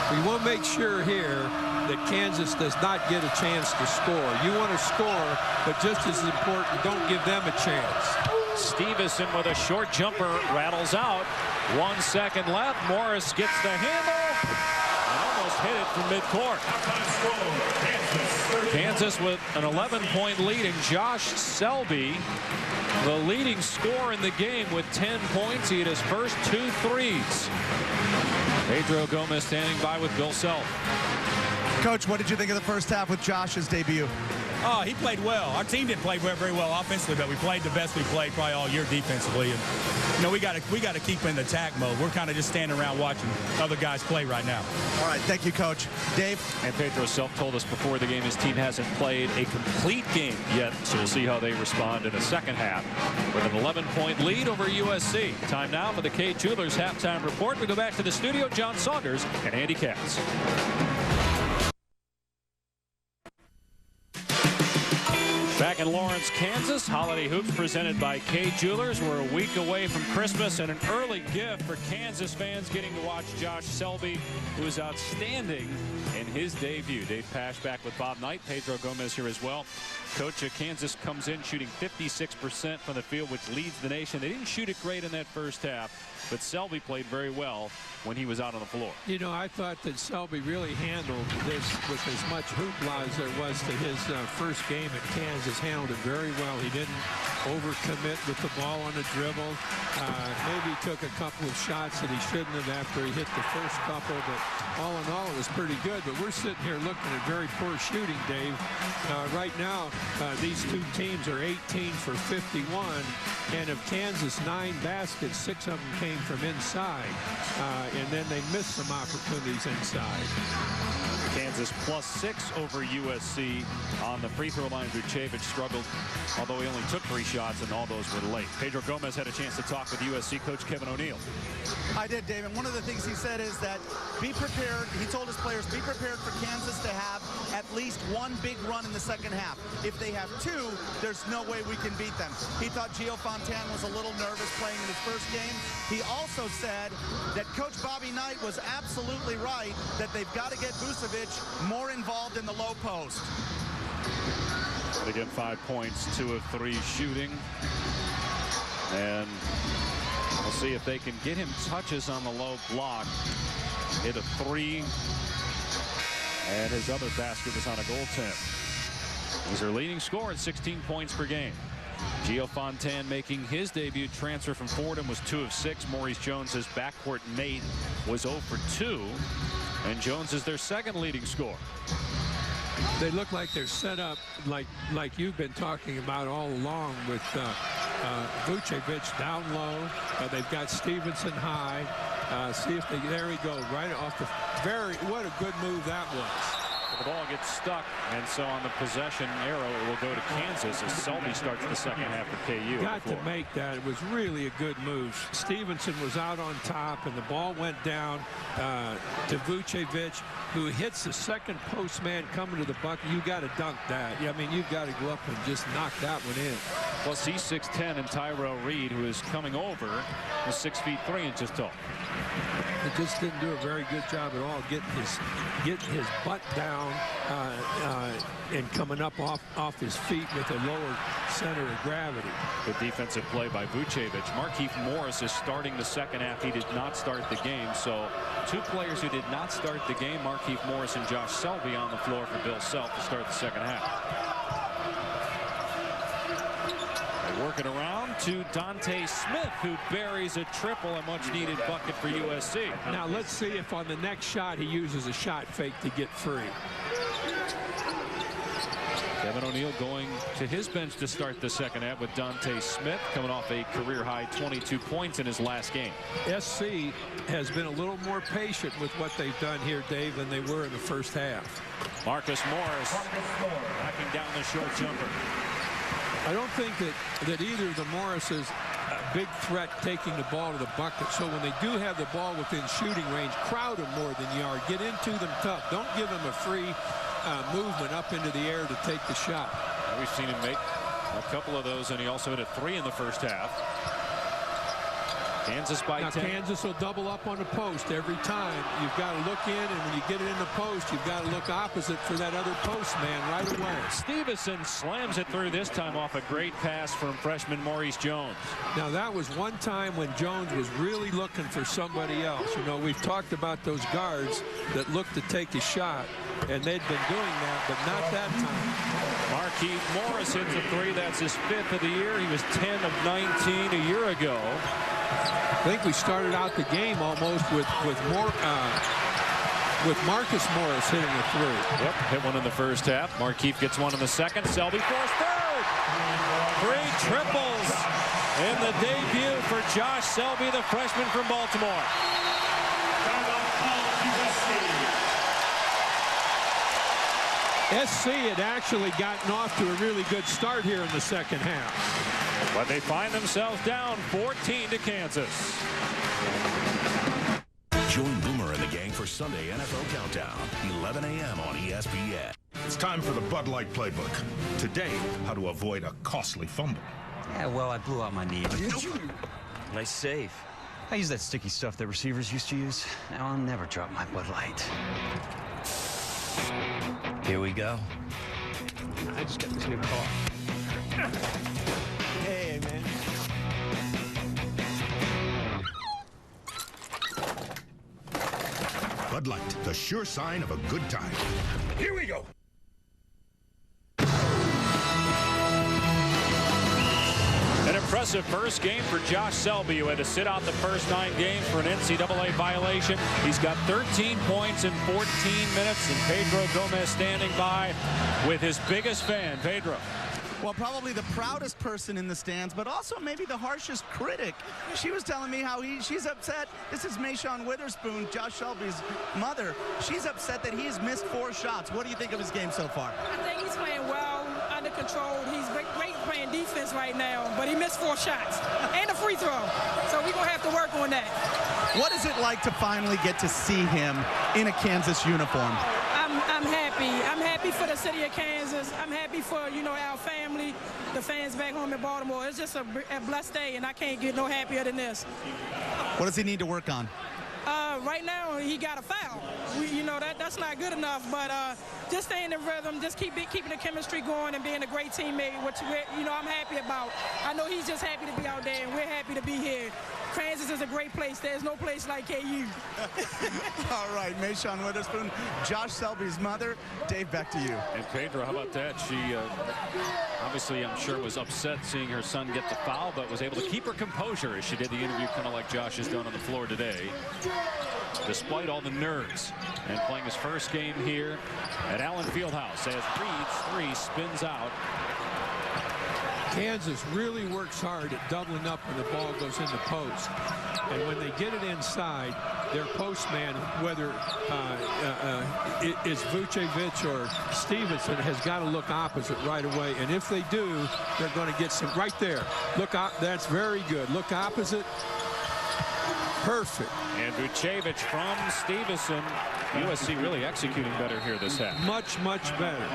We want to make sure here that Kansas does not get a chance to score. You want to score, but just as important, don't give them a chance. Stevenson with a short jumper rattles out. 1 second left. Morris gets the handle and almost hit it from midcourt. Kansas with an 11-point lead, and Josh Selby, the leading scorer in the game with 10 points. He hit his first 2 threes. Pedro Gomez standing by with Bill Self. Coach, what did you think of the first half with Josh's debut? Oh, he played well. Our team didn't play very well offensively, but we played the best we played probably all year defensively. And you know, we got to keep in the attack mode. We're kind of just standing around watching other guys play right now. All right, thank you, Coach. Dave? And Pedro Self told us before the game his team hasn't played a complete game yet, so we'll see how they respond in the second half with an 11-point lead over USC. Time now for the Kay Jewelers halftime report. We go back to the studio. John Saunders and Andy Katz. Back in Lawrence, Kansas, Holiday Hoops presented by Kay Jewelers. We're a week away from Christmas, and an early gift for Kansas fans getting to watch Josh Selby, who is outstanding in his debut. Dave Pasch back with Bob Knight. Pedro Gomez here as well. Coach of Kansas comes in shooting 56% from the field, which leads the nation. They didn't shoot it great in that first half, but Selby played very well when he was out on the floor. You know, I thought that Selby really handled this with as much hoopla as there was to his first game at Kansas. Handled it very well. He didn't overcommit with the ball on the dribble. Maybe took a couple of shots that he shouldn't have after he hit the first couple, but all in all, it was pretty good. But we're sitting here looking at very poor shooting, Dave. Right now, these two teams are 18 for 51, and of Kansas' 9 baskets, 6 of them came from inside, and then they missed some opportunities inside. Kansas +6 over USC on the free throw line. Vucevic struggled, although he only took 3 shots, and all those were late. Pedro Gomez had a chance to talk with USC coach Kevin O'Neal. I did, Dave, and one of the things he said is that be prepared. He told his players, be prepared for Kansas to have at least 1 big run in the second half. If they have 2, there's no way we can beat them. He thought Gio Fontaine was a little nervous playing in his first game. He also said that Coach Bobby Knight was absolutely right, that they've got to get Vucevic more involved in the low post. Again, 5 points, 2 of 3 shooting. And we'll see if they can get him touches on the low block. Hit a 3. And his other basket was on a goaltend. He's their leading scorer at 16 points per game. Gio Fontaine making his debut. Transfer from Fordham was 2 of 6. Maurice Jones, his backcourt mate, was 0 for 2. And Jones is their second leading scorer. They look like they're set up like you've been talking about all along, with Vucevic down low. They've got Stevenson high. See if they, there we go, right off the what a good move that was. The ball gets stuck, and so on the possession arrow, it will go to Kansas as Selby starts the second half for KU. Got to make that. It was really a good move. Stevenson was out on top, and the ball went down to Vucevic, who hits the second post man coming to the bucket. You got to dunk that. I mean, you've got to go up and just knock that one in. Plus, he's 6'10", and Tyrell Reed, who is coming over, is 6 feet 3 inches tall. He just didn't do a very good job at all getting his butt down and coming up off his feet with a lower center of gravity. Good defensive play by Vucevic. Markieff Morris is starting the second half. He did not start the game, so 2 players who did not start the game, Markieff Morris and Josh Selby, on the floor for Bill Self to start the second half. Working around to Dante Smith, who buries a triple, a much-needed bucket for USC. Now let's see if on the next shot he uses a shot fake to get free. Kevin O'Neal going to his bench to start the second half with Dante Smith coming off a career-high 22 points in his last game. SC has been a little more patient with what they've done here, Dave, than they were in the first half. Marcus Morris knocking down the short jumper. I don't think that either of the Morrises a big threat taking the ball to the bucket. So when they do have the ball within shooting range, crowd them more than yard. Get into them tough. Don't give them a free movement up into the air to take the shot. We've seen him make a couple of those, and he also hit a 3 in the first half. Kansas by 10. Kansas will double up on the post every time. You've got to look in, and when you get it in the post, you've got to look opposite for that other post man right away. Stevenson slams it through this time off a great pass from freshman Maurice Jones. Now, that was one time when Jones was really looking for somebody else. You know, we've talked about those guards that look to take a shot, and they'd been doing that, but not that time. Markieff Morris hits a 3. That's his 5th of the year. He was 10 of 19 a year ago. I think we started out the game almost with Marcus Morris hitting a 3. Yep, hit one in the first half. Markieff gets one in the second. Selby for his 3rd. 3 triples in the debut for Josh Selby, the freshman from Baltimore. SC had actually gotten off to a really good start here in the second half. But they find themselves down 14 to Kansas. Join Boomer and the gang for Sunday NFL Countdown, 11 a.m. on ESPN. It's time for the Bud Light Playbook. Today, how to avoid a costly fumble. Yeah, well, I blew out my knee. Nice save. I use that sticky stuff that receivers used to use. Now I'll never drop my Bud Light. Here we go. I just got this new car. Hey, man. Bud Light, the sure sign of a good time. Here we go. An impressive first game for Josh Selby, who had to sit out the first 9 games for an NCAA violation. He's got 13 points in 14 minutes, and Pedro Gomez standing by with his biggest fan, Pedro. Well, probably the proudest person in the stands, but also maybe the harshest critic. She was telling me how she's upset. This is Mayshawn Witherspoon, Josh Shelby's mother. She's upset that he has missed 4 shots. What do you think of his game so far? I think he's playing well, under control. He's great playing defense right now, but he missed 4 shots and a free throw. So we're going to have to work on that. What is it like to finally get to see him in a Kansas uniform? I'm happy. I'm happy for the city of Kansas. I'm happy for, our family, the fans back home in Baltimore. It's just a blessed day, and I can't get no happier than this. What does he need to work on? Right now, he got a foul. That's not good enough, but just staying in rhythm, just keeping the chemistry going and being a great teammate, which, I'm happy about. I know he's just happy to be out there, and we're happy to be here. Kansas is a great place. There's no place like KU. All right, Mayshawn Witherspoon, Josh Selby's mother. Dave, back to you. And Pedro, how about that? She obviously, I'm sure, was upset seeing her son get the foul, but was able to keep her composure as she did the interview, kind of like Josh has done on the floor today, despite all the nerves. And playing his first game here at Allen Fieldhouse as Reed's 3 spins out. Kansas really works hard at doubling up when the ball goes in the post. And when they get it inside, their postman, whether is Vucevic or Stevenson, has got to look opposite right away. And if they do, they're going to get some right there. Look up. That's very good. Look opposite. Perfect. And Vucevic from Stevenson. USC really executing better here this half. Much, much better.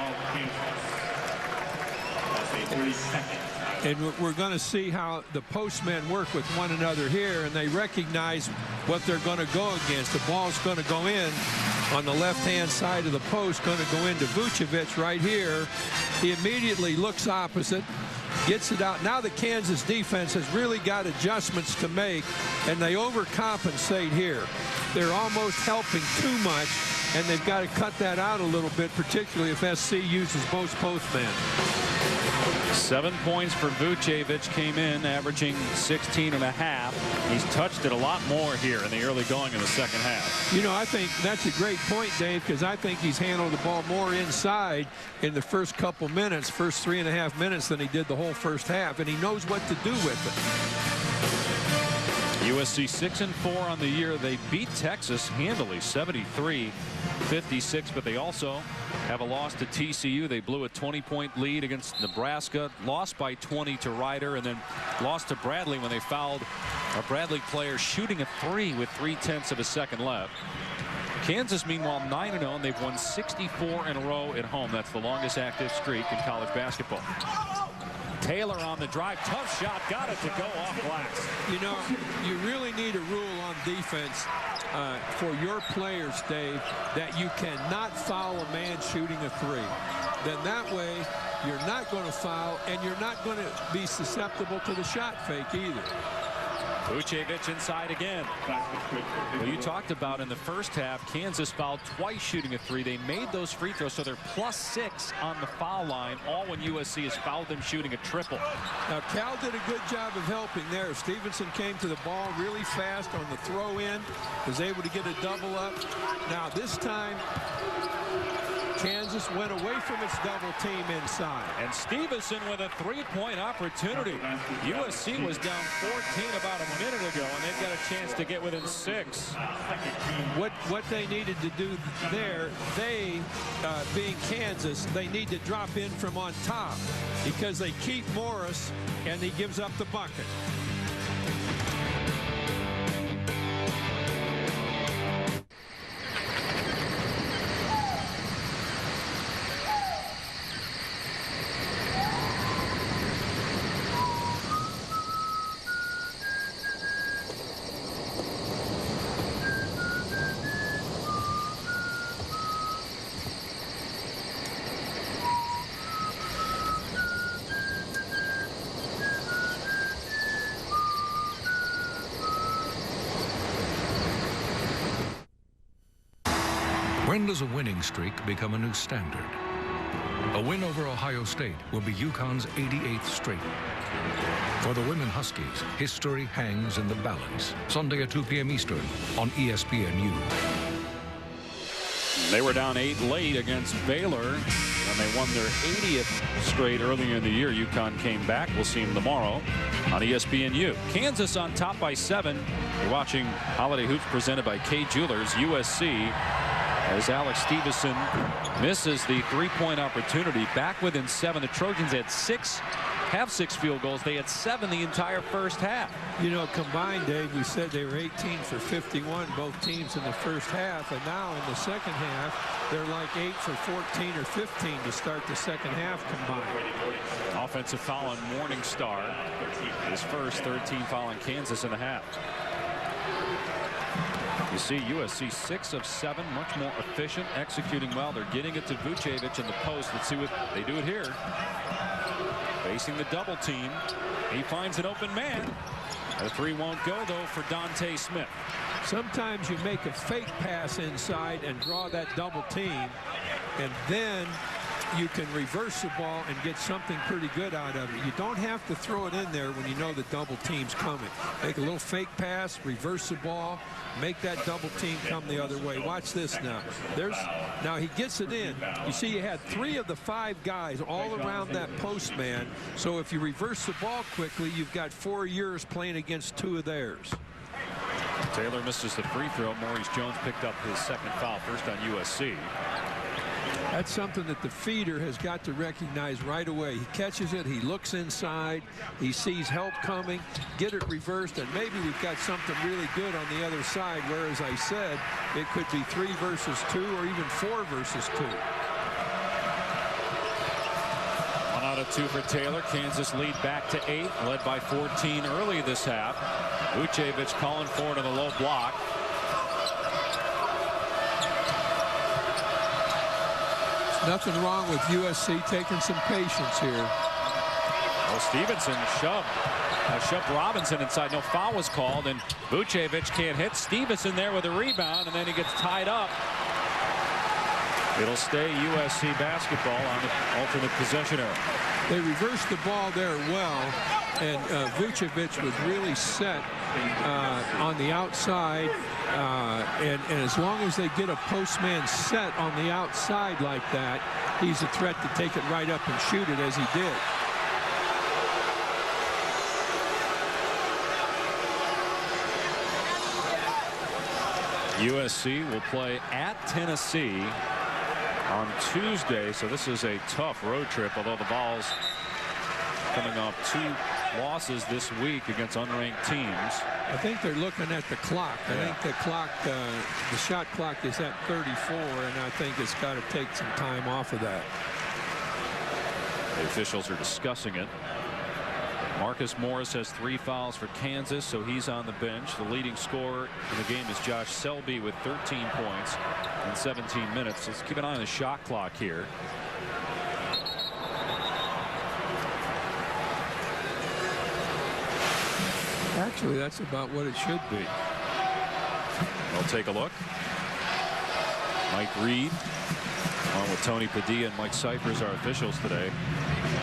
And we're going to see how the postmen work with one another here, and they recognize what they're going to go against. The ball's going to go in on the left-hand side of the post, going to go into Vucevic right here. He immediately looks opposite, gets it out. Now the Kansas defense has really got adjustments to make, and they overcompensate here. They're almost helping too much, and they've got to cut that out a little bit, particularly if SC uses both postmen. 7 points for Vucevic came in, averaging 16.5. He's touched it a lot more here in the early going of the second half. I think that's a great point, Dave, because I think he's handled the ball more inside in the first couple minutes, first 3.5 minutes, than he did the whole first half, and he knows what to do with it. USC 6-4 on the year. They beat Texas handily, 73-56, but they also have a loss to TCU. They blew a 20-point lead against Nebraska, lost by 20 to Ryder, and then lost to Bradley when they fouled a Bradley player shooting a 3 with 0.3 of a second left. Kansas, meanwhile, 9-0, and they've won 64 in a row at home. That's the longest active streak in college basketball. Taylor on the drive, tough shot, got it to go off glass. You really need a rule on defense for your players, Dave, that you cannot foul a man shooting a 3. Then that way you're not going to foul, and you're not going to be susceptible to the shot fake either. Vucevic inside again. Well, you talked about in the first half, Kansas fouled twice shooting a 3. They made those free throws, so they're +6 on the foul line, all when USC has fouled them shooting a triple. Now, Cal did a good job of helping there. Stevenson came to the ball really fast on the throw-in, was able to get a double up. Now, this time, Kansas went away from its double team inside. And Stevenson with a 3-point opportunity. USC was down 14 about a minute ago, and they've got a chance to get within 6. What they needed to do there, being Kansas, they need to drop in from on top because they keep Morris, and he gives up the bucket. When does a winning streak become a new standard? A win over Ohio State will be UConn's 88th straight. For the women Huskies, history hangs in the balance. Sunday at 2 p.m. Eastern on ESPNU. They were down 8 late against Baylor, and they won their 80th straight earlier in the year. UConn came back. We'll see them tomorrow on ESPNU. Kansas on top by 7. You're watching Holiday Hoops presented by K Jewelers. USC, as Alex Stevenson misses the three-point opportunity. Back within 7. The Trojans had 6 field goals. They had 7 the entire first half. You know, combined, Dave, we said they were 18 for 51, both teams in the first half, and now in the second half, they're like 8 for 14 or 15 to start the second half combined. Offensive foul on Morningstar. His first 13 foul on Kansas in the half. You see USC 6 of 7, much more efficient, executing well. They're getting it to Vucevic in the post. Let's see what they do it here. Facing the double team. He finds an open man. The 3 won't go, though, for Dante Smith. Sometimes you make a fake pass inside and draw that double team, and then you can reverse the ball and get something pretty good out of it. You don't have to throw it in there when you know the double team's coming. Make a little fake pass, reverse the ball, make that double team come the other way. Watch this now. Now he gets it in. You see, you had 3 of the 5 guys all around that post man. So if you reverse the ball quickly, you've got 4 years playing against 2 of theirs. Taylor misses the free throw. Maurice Jones picked up his second foul, first on USC. That's something that the feeder has got to recognize right away. He catches it, he looks inside, he sees help coming, get it reversed, and maybe we've got something really good on the other side, where, as I said, it could be 3 versus 2 or even 4 versus 2. 1 out of 2 for Taylor. Kansas lead back to 8, led by 14 early this half. Vucevic calling for it on the low block. Nothing wrong with USC taking some patience here. Well, Stevenson shoved Robinson inside. No foul was called, and Vucevic can't hit. Stevenson there with a rebound, and then he gets tied up. It'll stay USC basketball on the alternate possession arrow. They reversed the ball there well, and Vucevic was really set on the outside. And as long as they get a postman set on the outside like that, he's a threat to take it right up and shoot it, as he did. USC will play at Tennessee on Tuesday, so this is a tough road trip, although the Vols coming off 2 losses this week against unranked teams. I think they're looking at the clock. I think the clock, the shot clock is at 34, and I think it's got to take some time off of that. The officials are discussing it. Marcus Morris has 3 fouls for Kansas, so he's on the bench. The leading scorer in the game is Josh Selby with 13 points in 17 minutes. Let's keep an eye on the shot clock here. Actually, that's about what it should be. We'll take a look. Mike Reed, along with Tony Padilla and Mike Cyphers, our officials today.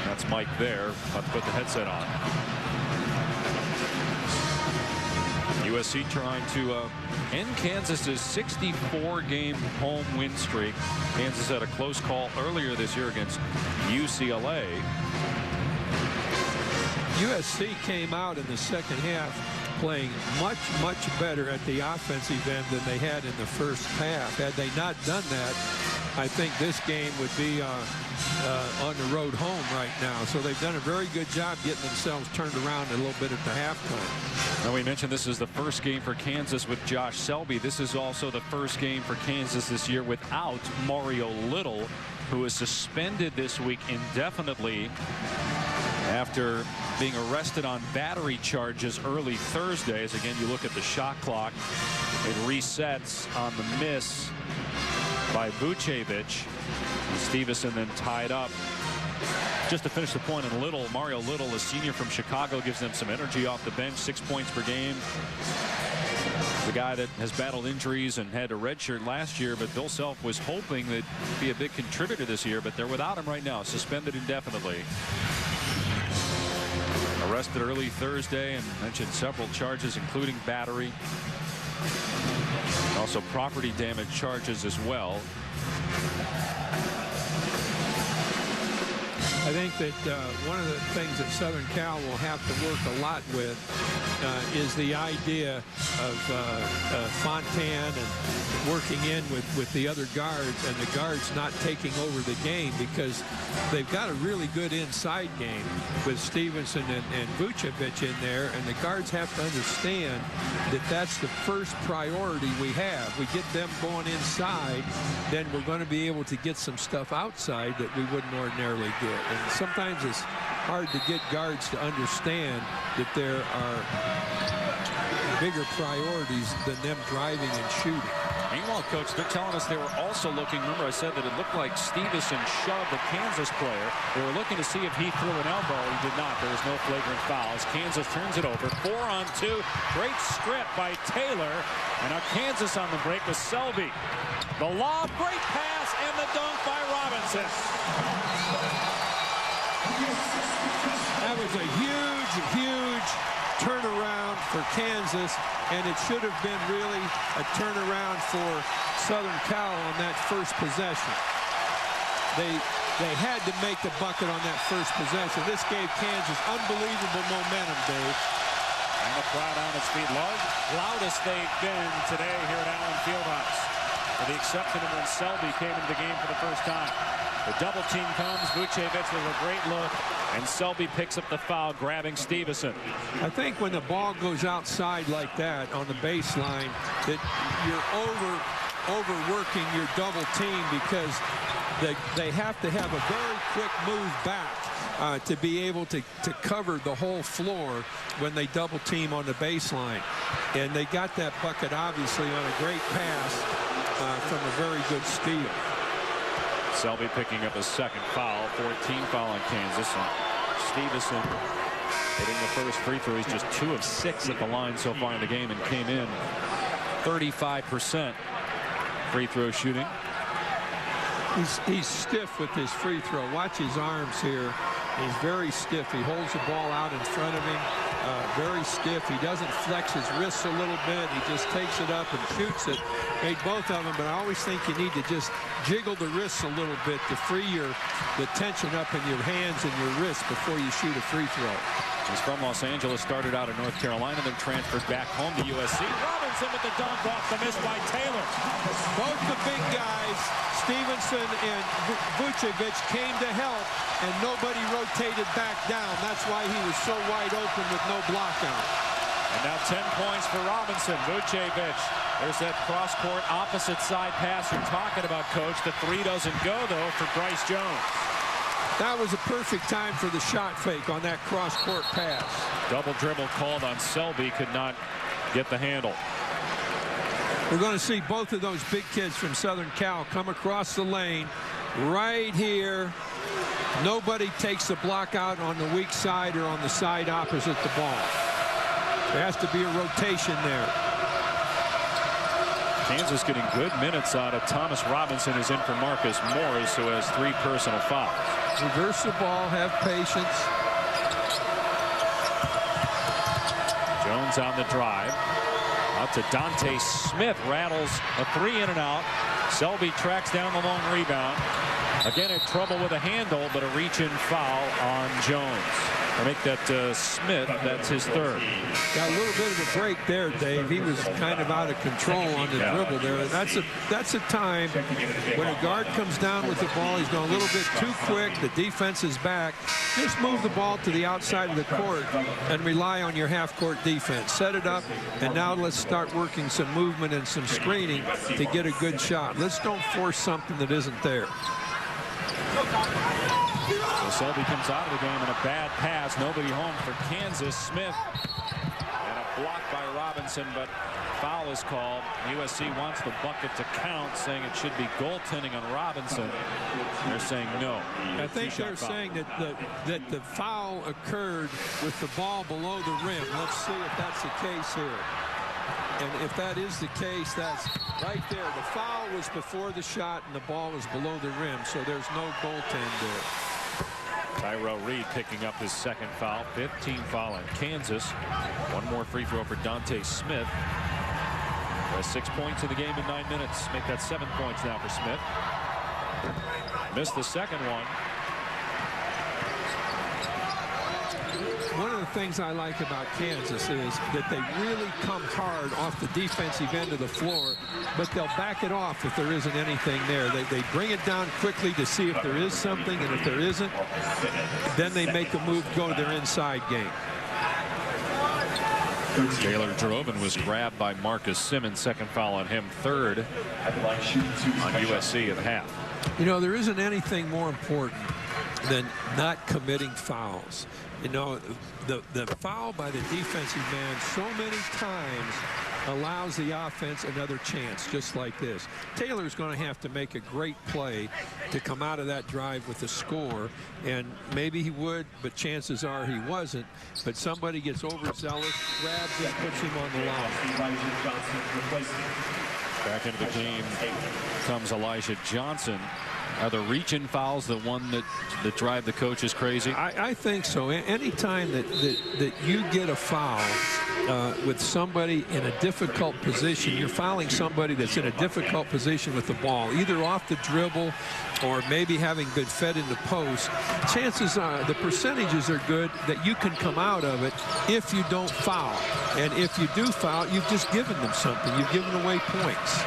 That's Mike there, about to put the headset on. USC trying to end Kansas's 64-game home win streak. Kansas had a close call earlier this year against UCLA. USC came out in the second half playing much, much better at the offensive end than they had in the first half. Had they not done that, I think this game would be on the road home right now. So they've done a very good job getting themselves turned around a little bit at the halftime. Now, we mentioned this is the first game for Kansas with Josh Selby. This is also the first game for Kansas this year without Mario Little, who is suspended this week indefinitely after being arrested on battery charges early Thursday. As again, you look at the shot clock, it resets on the miss by Vucevic. And Stevenson then tied up. Just to finish the point on Little, Mario Little, a senior from Chicago, gives them some energy off the bench, 6 points per game. The guy that has battled injuries and had a redshirt last year, but Bill Self was hoping that he'd be a big contributor this year, but they're without him right now, suspended indefinitely. Arrested early Thursday and mentioned several charges, including battery. Also property damage charges as well. I think that one of the things that Southern Cal will have to work a lot with is the idea of Fontan and working in with the other guards, and the guards not taking over the game, because they've got a really good inside game with Stevenson and Vucevic in there, and the guards have to understand that that's the first priority we have. We get them going inside, then we're going to be able to get some stuff outside that we wouldn't ordinarily get. And sometimes it's hard to get guards to understand that there are bigger priorities than them driving and shooting. Meanwhile, Coach, they're telling us they were also looking. Remember, I said that it looked like Stevenson shoved the Kansas player. They were looking to see if he threw an elbow. He did not. There was no flagrant foul as Kansas turns it over. 4-on-2. Great strip by Taylor. And now Kansas on the break with Selby. The lob, great pass, and the dunk by Robinson. That was a huge, huge turnaround for Kansas, and it should have been really a turnaround for Southern Cal on that first possession. They had to make the bucket on that first possession. This gave Kansas unbelievable momentum, Dave. And the crowd on its feet. Loudest they've been today here at Allen Fieldhouse, with the exception of when Selby came into the game for the first time. The double team comes. Vucevic with a great look, and Selby picks up the foul, grabbing Stevenson. I think when the ball goes outside like that on the baseline, that you're overworking your double team, because they have to have a very quick move back to be able to cover the whole floor when they double team on the baseline. And they got that bucket obviously on a great pass from a very good steal. Selby picking up a second foul, 14 foul on Kansas. And Stevenson hitting the first free throw. He's just 2 of 6 at the line so far in the game, and came in 35% free throw shooting. He's stiff with his free throw. Watch his arms here. He's very stiff. He holds the ball out in front of him. Very stiff. He doesn't flex his wrists a little bit. He just takes it up and shoots it. Made both of them, but I always think you need to just jiggle the wrists a little bit to free the tension up in your hands and your wrists before you shoot a free throw. He's from Los Angeles, started out in North Carolina, then transferred back home to USC. Robinson with the dunk off the miss by Taylor. Both the big guys, Stevenson and Vucevic, came to help, and nobody rotated back down. That's why he was so wide open with no block out. And now 10 points for Robinson. Vucevic. There's that cross-court opposite side pass you're talking about, Coach. The three doesn't go, though, for Bryce Jones. That was a perfect time for the shot fake on that cross-court pass. Double dribble called on Selby. Could not get the handle. We're going to see both of those big kids from Southern Cal come across the lane right here. Nobody takes the block out on the weak side or on the side opposite the ball. There has to be a rotation there. Kansas getting good minutes out of Thomas Robinson, is in for Marcus Morris, who has 3 personal fouls. Reverse the ball, have patience. Jones on the drive. Out to Dante Smith, rattles a 3 in and out. Selby tracks down the long rebound. Again in trouble with a handle, but a reach-in foul on Jones. I make that Smith, that's his 3rd. Got a little bit of a break there, Dave. He was kind of out of control on the dribble there. That's a time when a guard comes down with the ball, he's going a little bit too quick, the defense is back. Just move the ball to the outside of the court and rely on your half-court defense. Set it up, and now let's start working some movement and some screening to get a good shot. Let's don't force something that isn't there. So Selby comes out of the game in a bad pass. Nobody home for Kansas. Smith, and a block by Robinson, but foul is called. USC wants the bucket to count, saying it should be goaltending on Robinson. They're saying no. I think they're saying that the foul occurred with the ball below the rim. Let's see if that's the case here. And if that is the case, that's right there. The foul was before the shot, and the ball was below the rim, so there's no goaltend there. Tyrell Reed picking up his second foul. 15 foul on Kansas. One more free throw for Dante Smith. Has 6 points in the game in 9 minutes. Make that 7 points now for Smith. Missed the second one. One of the things I like about Kansas is that they really come hard off the defensive end of the floor, but they'll back it off if there isn't anything there. They bring it down quickly to see if there is something, and if there isn't, then they make a move, go to their inside game. Taylor Droven was grabbed by Marcus Simmons. Second foul on him. Third on USC at half. You know, there isn't anything more important than not committing fouls. You know, the foul by the defensive man so many times allows the offense another chance, just like this. Taylor's going to have to make a great play to come out of that drive with a score, and maybe he would, but chances are he wasn't. But somebody gets overzealous, grabs him, puts him on the line. Back into the game comes Elijah Johnson. Are the reach-in fouls the one that drive the coaches crazy? I think so. Anytime that you get a foul with somebody in a difficult position, you're fouling somebody that's in a difficult position with the ball, either off the dribble or maybe having been fed in the post. Chances are, the percentages are good that you can come out of it if you don't foul. And if you do foul, you've just given them something. You've given away points.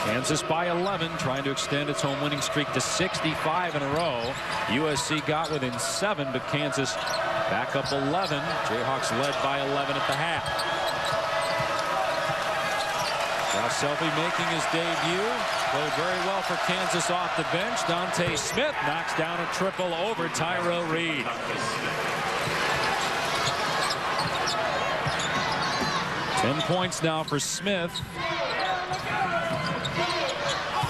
Kansas by 11, trying to extend its home winning streak to 65 in a row. USC got within 7, but Kansas back up 11. Jayhawks led by 11 at the half. Josh Selby making his debut. Played very well for Kansas off the bench. Dante Smith knocks down a triple over Tyrell Reed. Ten points now for Smith.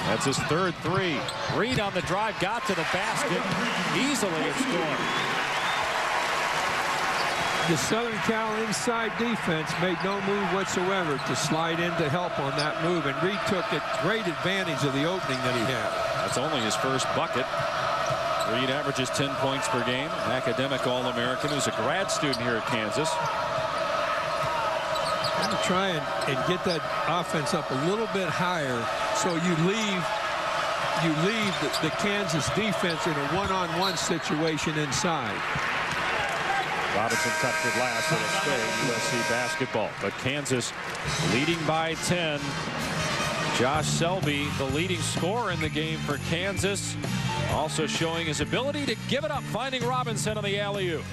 That's his third three. Reed on the drive, got to the basket. Easily it's scored. The Southern Cal inside defense made no move whatsoever to slide in to help on that move, and Reed took great advantage of the opening that he had. That's only his first bucket. Reed averages 10 points per game. Academic All-American, who's a grad student here at Kansas. I'm going to try and get that offense up a little bit higher, so you leave the Kansas defense in a one-on-one situation inside. Robinson touched it last, it'll stay USC basketball. But Kansas leading by 10. Josh Selby, the leading scorer in the game for Kansas, also showing his ability to give it up, finding Robinson on the alley-oop.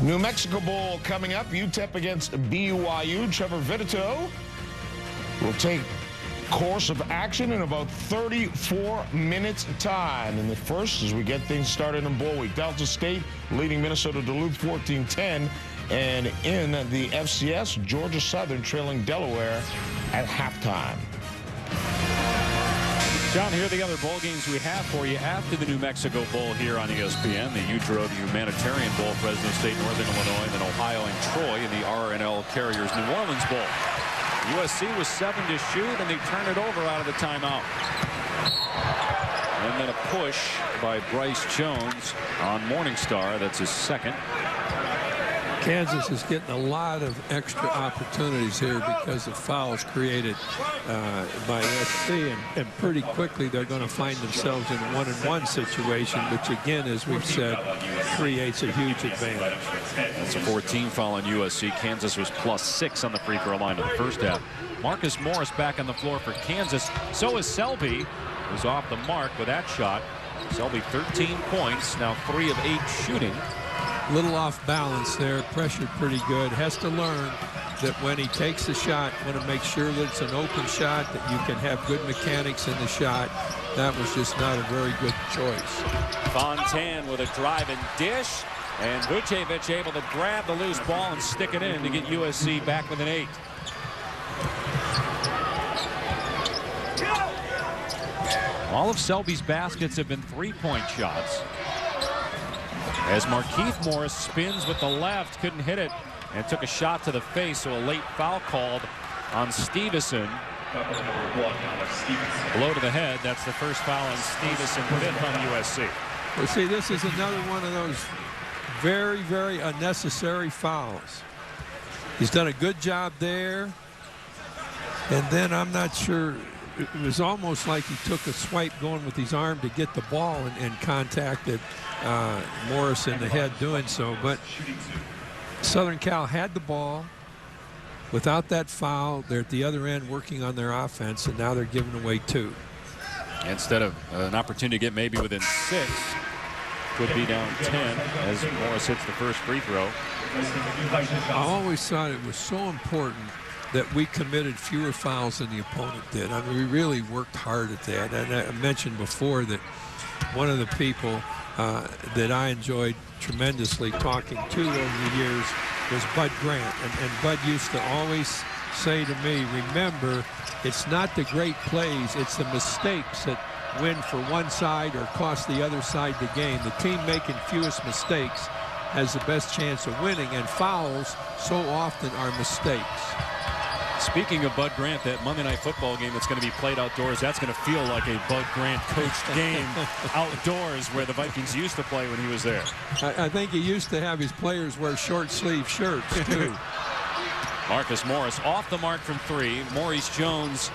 New Mexico Bowl coming up. UTEP against BYU. Trevor Vitito will take course of action in about 34 minutes time. In the first, as we get things started in bowl week, Delta State leading Minnesota Duluth 14-10, and in the FCS, Georgia Southern trailing Delaware at halftime. John, here are the other bowl games we have for you after the New Mexico Bowl here on ESPN. The Udro, the Humanitarian Bowl, Fresno State, Northern Illinois, and then Ohio and Troy in the R&L Carriers New Orleans Bowl. USC was 7 to shoot, and they turned it over out of the timeout. And then a push by Bryce Jones on Morningstar. That's his second. Kansas is getting a lot of extra opportunities here because of fouls created by SC, and pretty quickly they're going to find themselves in a one-on-one situation, which again, as we've said, creates a huge advantage. That's a 14 foul on USC. Kansas was +6 on the free throw line in the first half. Marcus Morris back on the floor for Kansas. So is Selby, who's off the mark with that shot. Selby 13 points, now 3 of 8 shooting. Little off balance there, pressured pretty good. Has to learn that when he takes the shot, want to make sure that it's an open shot, that you can have good mechanics in the shot. That was just not a very good choice. Fontaine with a drive and dish, and Vucevic able to grab the loose ball and stick it in to get USC back with an 8. All of Selby's baskets have been 3-point shots. As Markeith Morris spins with the left, couldn't hit it, and took a shot to the face, so a late foul called on Stevenson. Blow to the head. That's the first foul on Stevenson, 5th on USC. Well, see, this is another one of those very, very unnecessary fouls. He's done a good job there. And then I'm not sure, it was almost like he took a swipe going with his arm to get the ball and contacted Morris in the head doing so. But Southern Cal had the ball. Without that foul, they're at the other end working on their offense, and now they're giving away 2. Instead of an opportunity to get maybe within 6, could be down 10 as Morris hits the first free throw. I always thought it was so important that we committed fewer fouls than the opponent did. I mean, we really worked hard at that. And I mentioned before that one of the people that I enjoyed tremendously talking to over the years was Bud Grant. And Bud used to always say to me, remember, it's not the great plays, it's the mistakes that win for one side or cost the other side the game. The team making fewest mistakes has the best chance of winning, and fouls so often are mistakes. Speaking of Bud Grant, that Monday Night Football game that's going to be played outdoors, that's going to feel like a Bud Grant coached game outdoors where the Vikings used to play when he was there. I think he used to have his players wear short sleeve shirts too. Marcus Morris off the mark from 3. Maurice Jones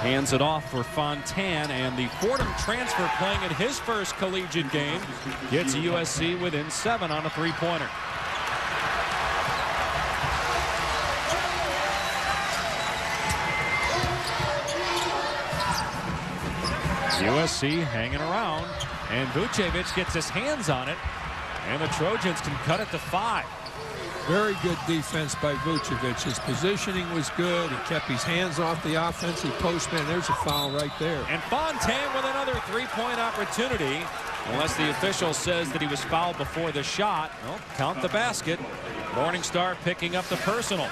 hands it off for Fontaine, and the Fordham transfer playing in his first collegiate game gets USC within 7 on a 3-pointer. USC hanging around, and Vucevic gets his hands on it, and the Trojans can cut it to 5. Very good defense by Vucevic. His positioning was good. He kept his hands off the offensive post man. There's a foul right there. And Fontaine with another 3-point opportunity, unless the official says that he was fouled before the shot. Well, count the basket. Morningstar picking up the personal.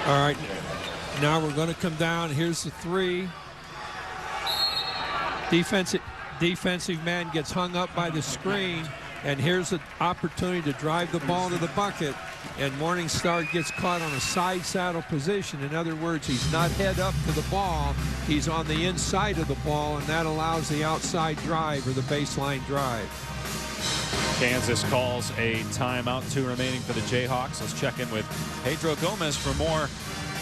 All right, now we're going to come down. Here's the 3. Defensive man gets hung up by the screen, and here's an opportunity to drive the ball to the bucket, and Morningstar gets caught on a side saddle position. In other words, he's not head up to the ball, he's on the inside of the ball, and that allows the outside drive or the baseline drive. Kansas calls a timeout, 2 remaining for the Jayhawks. Let's check in with Pedro Gomez for more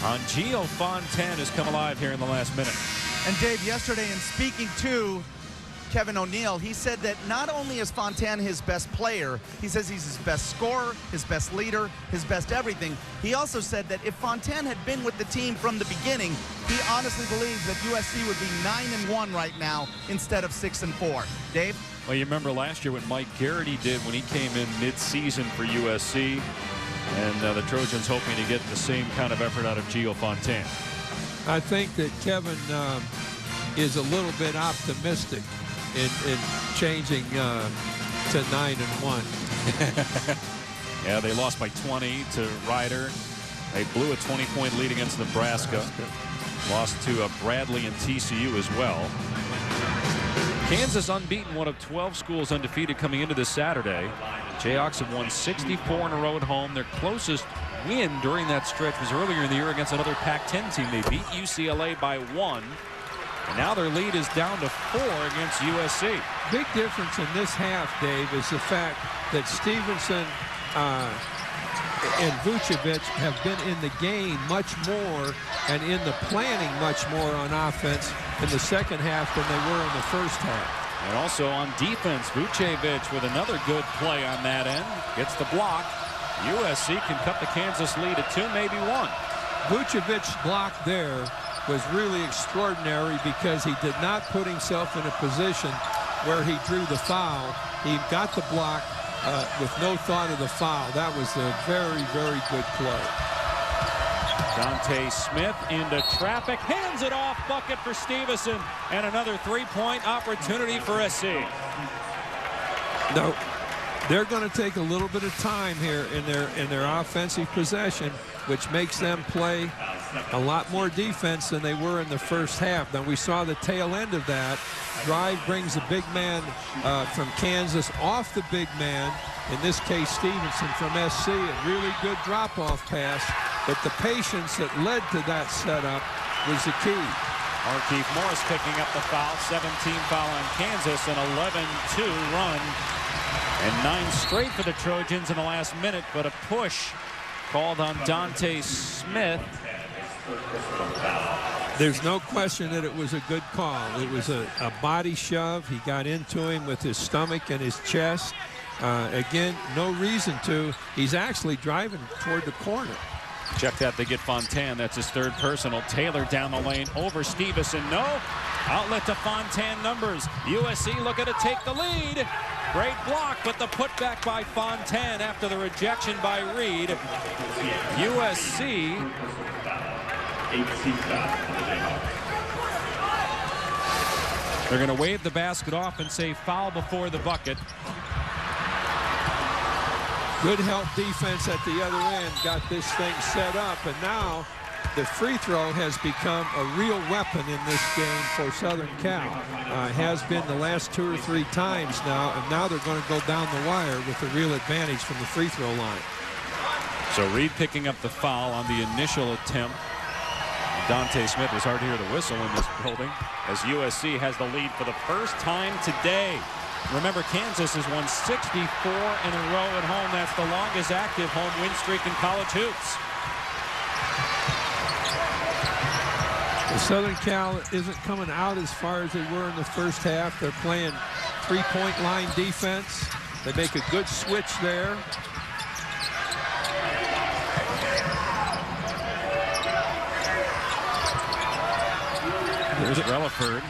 on Gio Fontaine, who's come alive here in the last minute. And Dave, yesterday in speaking to Kevin O'Neill, he said that not only is Fontaine his best player, he says he's his best scorer, his best leader, his best everything. He also said that if Fontaine had been with the team from the beginning, he honestly believes that USC would be 9-1 right now instead of 6-4. Dave? Well, you remember last year what Mike Garrity did when he came in mid-season for USC, and the Trojans hoping to get the same kind of effort out of Gio Fontaine. I think that Kevin is a little bit optimistic in changing to 9-1. Yeah, they lost by 20 to Ryder. They blew a 20-point lead against Nebraska. Lost to Bradley and TCU as well. Kansas unbeaten, one of 12 schools undefeated coming into this Saturday. Jayhawks have won 64 in a row at home. Their closest win during that stretch was earlier in the year against another Pac-10 team. They beat UCLA by 1. And now their lead is down to 4 against USC. Big difference in this half, Dave, is the fact that Stevenson and Vucevic have been in the game much more and in the planning much more on offense in the second half than they were in the first half. And also on defense, Vucevic with another good play on that end. Gets the block. USC can cut the Kansas lead to 2, maybe 1. Vucevic's block there was really extraordinary because he did not put himself in a position where he drew the foul. He got the block with no thought of the foul. That was a very, very good play. Dante Smith into traffic, hands it off, bucket for Stevenson, and another 3-point opportunity for SC. No, they're going to take a little bit of time here in their offensive possession, which makes them play a lot more defense than they were in the first half. Now, we saw the tail end of that. Drive brings the big man from Kansas off the big man, in this case Stevenson from SC, a really good drop-off pass, but the patience that led to that setup was the key. Markeith Morris picking up the foul, 17 foul on Kansas, an 11-2 run, and 9 straight for the Trojans in the last minute, but a push called on Dante Smith. There's no question that it was a good call. It was a body shove. He got into him with his stomach and his chest. Again, no reason to. He's actually driving toward the corner. Check that, they get Fontaine. That's his 3rd personal. Taylor down the lane over Stevenson. No. Outlet to Fontaine numbers. USC looking to take the lead. Great block, but the putback by Fontaine after the rejection by Reed. USC. They're going to wave the basket off and say foul before the bucket. Good help defense at the other end got this thing set up, and now the free throw has become a real weapon in this game for Southern Cal. Has been the last 2 or 3 times now, and now they're going to go down the wire with a real advantage from the free throw line. So Reed picking up the foul on the initial attempt. Dante Smith, is hard to hear the whistle in this building as USC has the lead for the first time today. Remember, Kansas has won 64 in a row at home. That's the longest active home win streak in college hoops. The Southern Cal isn't coming out as far as they were in the first half. They're playing 3-point line defense. They make a good switch there. There's Relaford.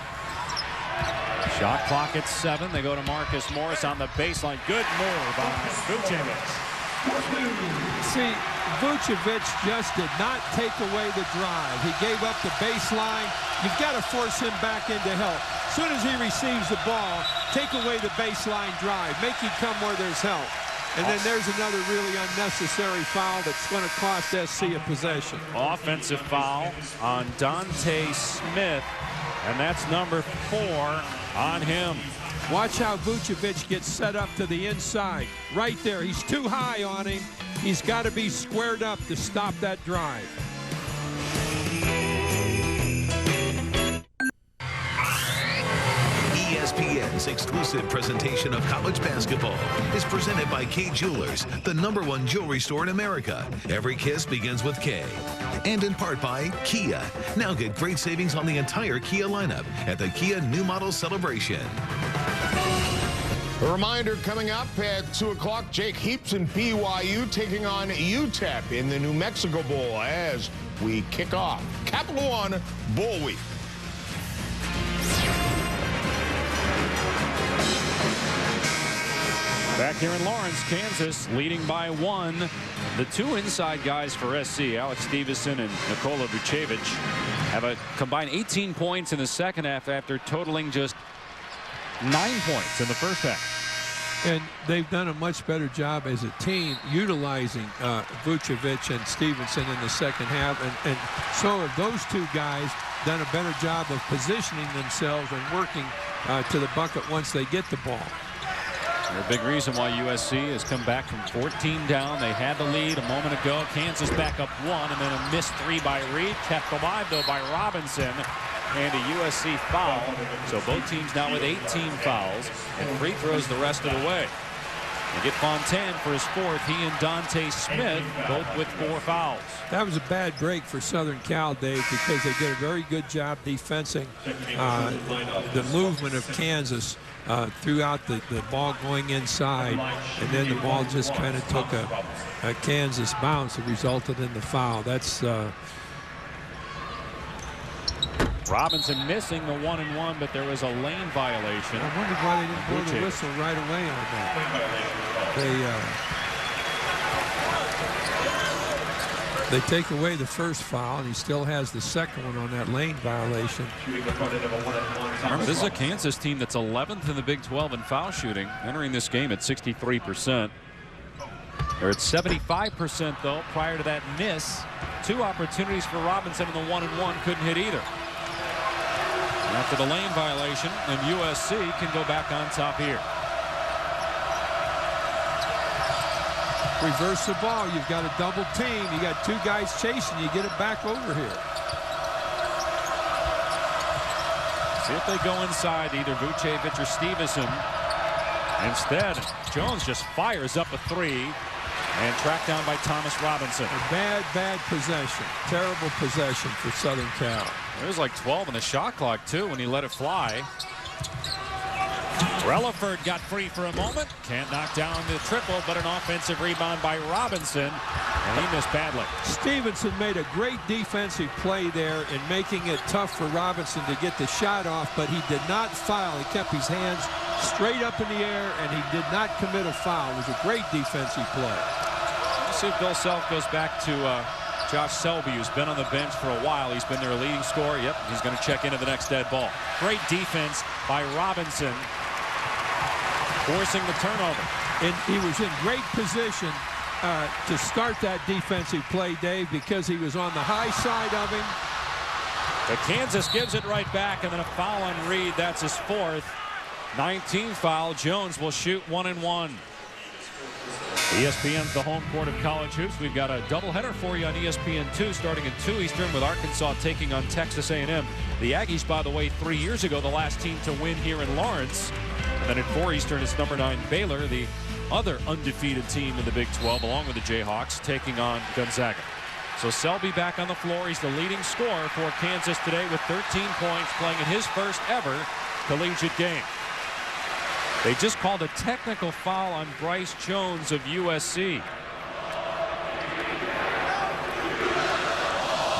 Shot clock at 7. They go to Marcus Morris on the baseline. Good move by Vucevic. See, Vucevic just did not take away the drive. He gave up the baseline. You've got to force him back into help. As soon as he receives the ball, take away the baseline drive. Make him come where there's help. And then there's another really unnecessary foul that's going to cost SC a possession. Offensive foul on Dante Smith, and that's number 4 on him. Watch how Vucevic gets set up to the inside. Right there. He's too high on him. He's got to be squared up to stop that drive. ESPN's exclusive presentation of college basketball is presented by Kay Jewelers, the #1 jewelry store in America. Every kiss begins with K. And in part by Kia. Now get great savings on the entire Kia lineup at the Kia New Model Celebration. A reminder coming up at 2 o'clock, Jake Heaps and BYU taking on UTEP in the New Mexico Bowl as we kick off Capital One Bowl Week. Back here in Lawrence, Kansas, leading by 1. The 2 inside guys for SC, Alex Stevenson and Nikola Vucevic, have a combined 18 points in the second half after totaling just 9 points in the first half. And they've done a much better job as a team utilizing Vucevic and Stevenson in the second half. And so have those 2 guys done a better job of positioning themselves and working to the bucket once they get the ball. A big reason why USC has come back from 14 down. They had the lead a moment ago. Kansas back up 1, and then a missed 3 by Reed. Kept alive, though, by Robinson. And a USC foul. So both teams now with 18 fouls. And free throws the rest of the way. They get Fontaine for his 4th. He and Dante Smith both with 4 fouls. That was a bad break for Southern Cal, Dave, because they did a very good job defensing the movement of Kansas throughout the ball going inside. And then the ball just kind of took a Kansas bounce that resulted in the foul. That's Robinson missing the 1-and-1, but there was a lane violation. I wondered why they didn't blow the whistle right away on that. They take away the first foul, and he still has the second one on that lane violation. Remember, this is a Kansas team that's 11th in the Big 12 in foul shooting, entering this game at 63%. They're at 75% though. Prior to that miss, 2 opportunities for Robinson, and the 1-and-1 couldn't hit either. After the lane violation, and USC can go back on top here. Reverse the ball. You've got a double team. You got 2 guys chasing. You get it back over here. See if they go inside, either Vucevic or Stevenson. Instead, Jones just fires up a 3 and tracked down by Thomas Robinson. A bad possession. Terrible possession for Southern Cal. There was like 12 in the shot clock, too, when he let it fly. Relaford got free for a moment. Can't knock down the triple, but an offensive rebound by Robinson, and he missed badly. Stevenson made a great defensive play there in making it tough for Robinson to get the shot off, but he did not foul. He kept his hands straight up in the air, and he did not commit a foul. It was a great defensive play. Let's see if Bill Self goes back to Josh Selby, who's been on the bench for a while. He's been their leading scorer. Yep, he's going to check into the next dead ball. Great defense by Robinson, forcing the turnover. And he was in great position to start that defensive play, Dave, because he was on the high side of him. But Kansas gives it right back, and then a foul on Reed. That's his 4th. 19th foul. Jones will shoot 1-and-1. ESPN's the home court of college hoops. We've got a doubleheader for you on ESPN2 starting at 2 Eastern with Arkansas taking on Texas A&M. The Aggies, by the way, 3 years ago, the last team to win here in Lawrence. And then at 4 Eastern, it's number 9 Baylor, the other undefeated team in the Big 12, along with the Jayhawks, taking on Gonzaga. So Selby back on the floor. He's the leading scorer for Kansas today with 13 points, playing in his first ever collegiate game. They just called a technical foul on Bryce Jones of USC.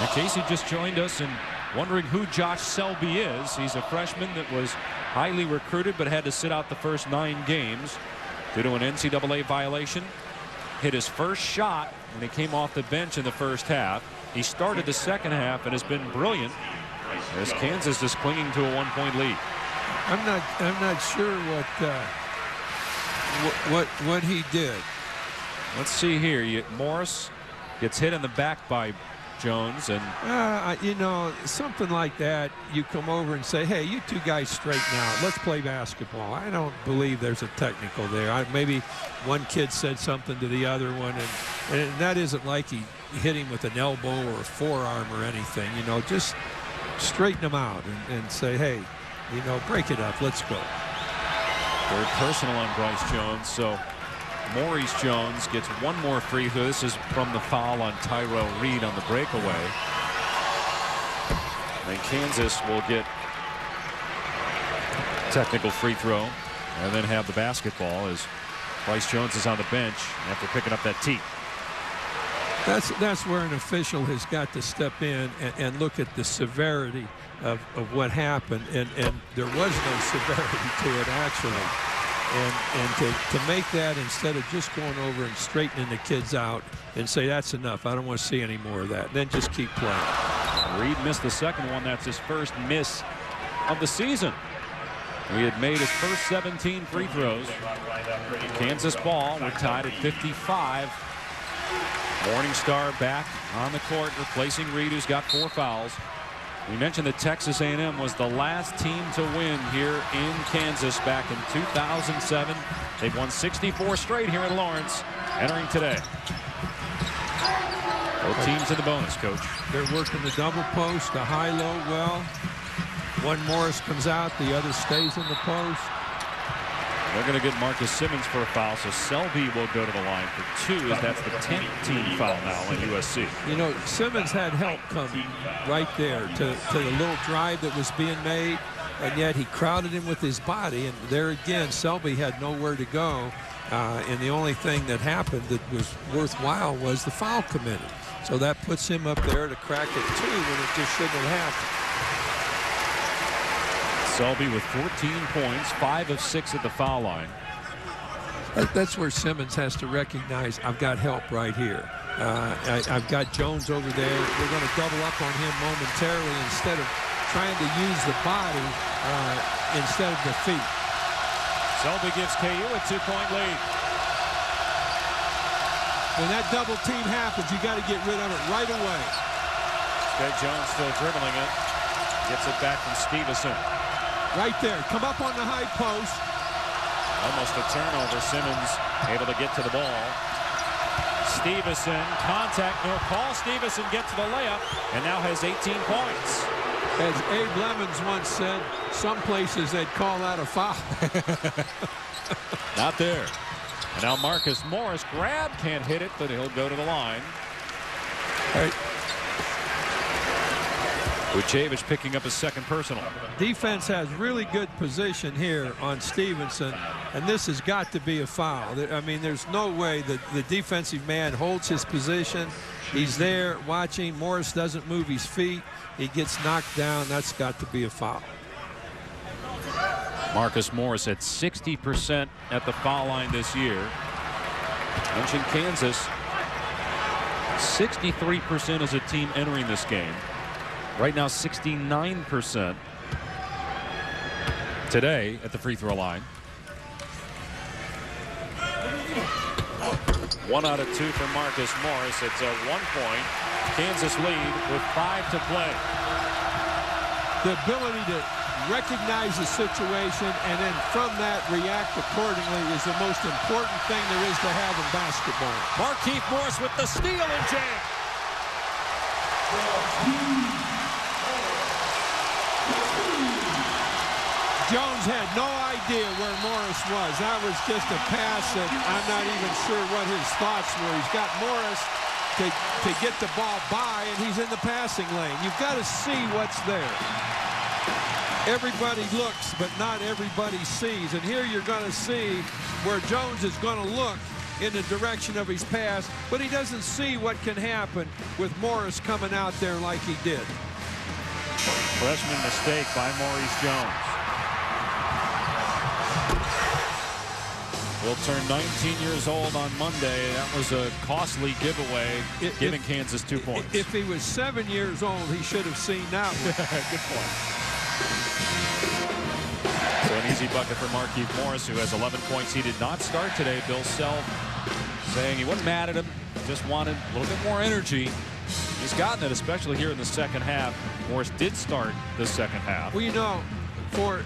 In case you just joined us and wondering who Josh Selby is, he's a freshman that was highly recruited but had to sit out the first 9 games due to an NCAA violation. Hit his first shot when he came off the bench in the first half. He started the second half and has been brilliant as Kansas is clinging to a 1-point lead. I'm not sure what he did. Let's see here. Morris gets hit in the back by Jones, and you know, something like that. You come over and say, "Hey, you 2 guys straighten out. Let's play basketball." I don't believe there's a technical there. Maybe one kid said something to the other one, and that isn't like he hit him with an elbow or a forearm or anything. You know, just straighten them out and say, "Hey, you know, break it up. Let's go." Very personal on Bryce Jones. So Maurice Jones gets 1 more free throw. This is from the foul on Tyrell Reed on the breakaway. And Kansas will get technical free throw and then have the basketball as Bryce Jones is on the bench after picking up that tee. That's where an official has got to step in and look at the severity of what happened, and there was no severity to it actually, and to make that instead of just going over and straightening the kids out and say that's enough, I don't want to see any more of that, then just keep playing. Reed missed the second one. That's his first miss of the season. He had made his first 17 free throws. Kansas ball. We're tied at 55. Morningstar back on the court, replacing Reed, who's got 4 fouls. We mentioned that Texas A&M was the last team to win here in Kansas back in 2007. They've won 64 straight here in Lawrence, entering today. Both teams in the bonus, Coach. They're working the double post, the high-low well. One Morris comes out, the other stays in the post. They're going to get Marcus Simmons for a foul, so Selby will go to the line for 2, as that's the 10th team foul now on USC. You know, Simmons had help coming right there to the little drive that was being made, and yet he crowded him with his body, and there again, Selby had nowhere to go, and the only thing that happened that was worthwhile was the foul committed. So that puts him up there to crack it 2 when it just shouldn't have happened. Selby with 14 points, 5 of 6 at the foul line. That's where Simmons has to recognize, I've got help right here. I've got Jones over there. We're going to double up on him momentarily instead of trying to use the body instead of the feet. Selby gives KU a 2-point lead. When that double team happens, you got to get rid of it right away. Instead, Jones still dribbling it. Gets it back from Stevenson. Right there. Come up on the high post. Almost a turnover. Simmons able to get to the ball. Stevenson, contact, no call. Stevenson gets to the layup and now has 18 points. As Abe Lemons once said, some places they'd call that a foul. Not there. And now Marcus Morris can't hit it, but he'll go to the line. Right. Vucevic picking up his second personal. Defense has really good position here on Stevenson, and this has got to be a foul. I mean, there's no way that the defensive man holds his position. He's there watching. Morris doesn't move his feet. He gets knocked down. That's got to be a foul. Marcus Morris at 60% at the foul line this year. Mentioned Kansas. 63% as a team entering this game. Right now 69% today at the free throw line. 1 out of 2 for Marcus Morris. It's a 1-point Kansas lead with 5 to play. The ability to recognize the situation and then from that react accordingly is the most important thing there is to have in basketball. Markieff Morris with the steal and jam. Jones had no idea where Morris was. That was just a pass that I'm not even sure what his thoughts were. He's got Morris to get the ball by, and he's in the passing lane. You've got to see what's there. Everybody looks, but not everybody sees. And here you're going to see where Jones is going to look in the direction of his pass, but he doesn't see what can happen with Morris coming out there like he did. Freshman mistake by Maurice Jones. Will turn 19 years old on Monday. That was a costly giveaway, giving Kansas 2 points. If he was 7 years old, he should have seen that one. Good point. So an easy bucket for Markieff Morris, who has 11 points. He did not start today. Bill Self saying he wasn't mad at him, just wanted a little bit more energy. He's gotten it, especially here in the second half. Morris did start the second half. Well, you know, for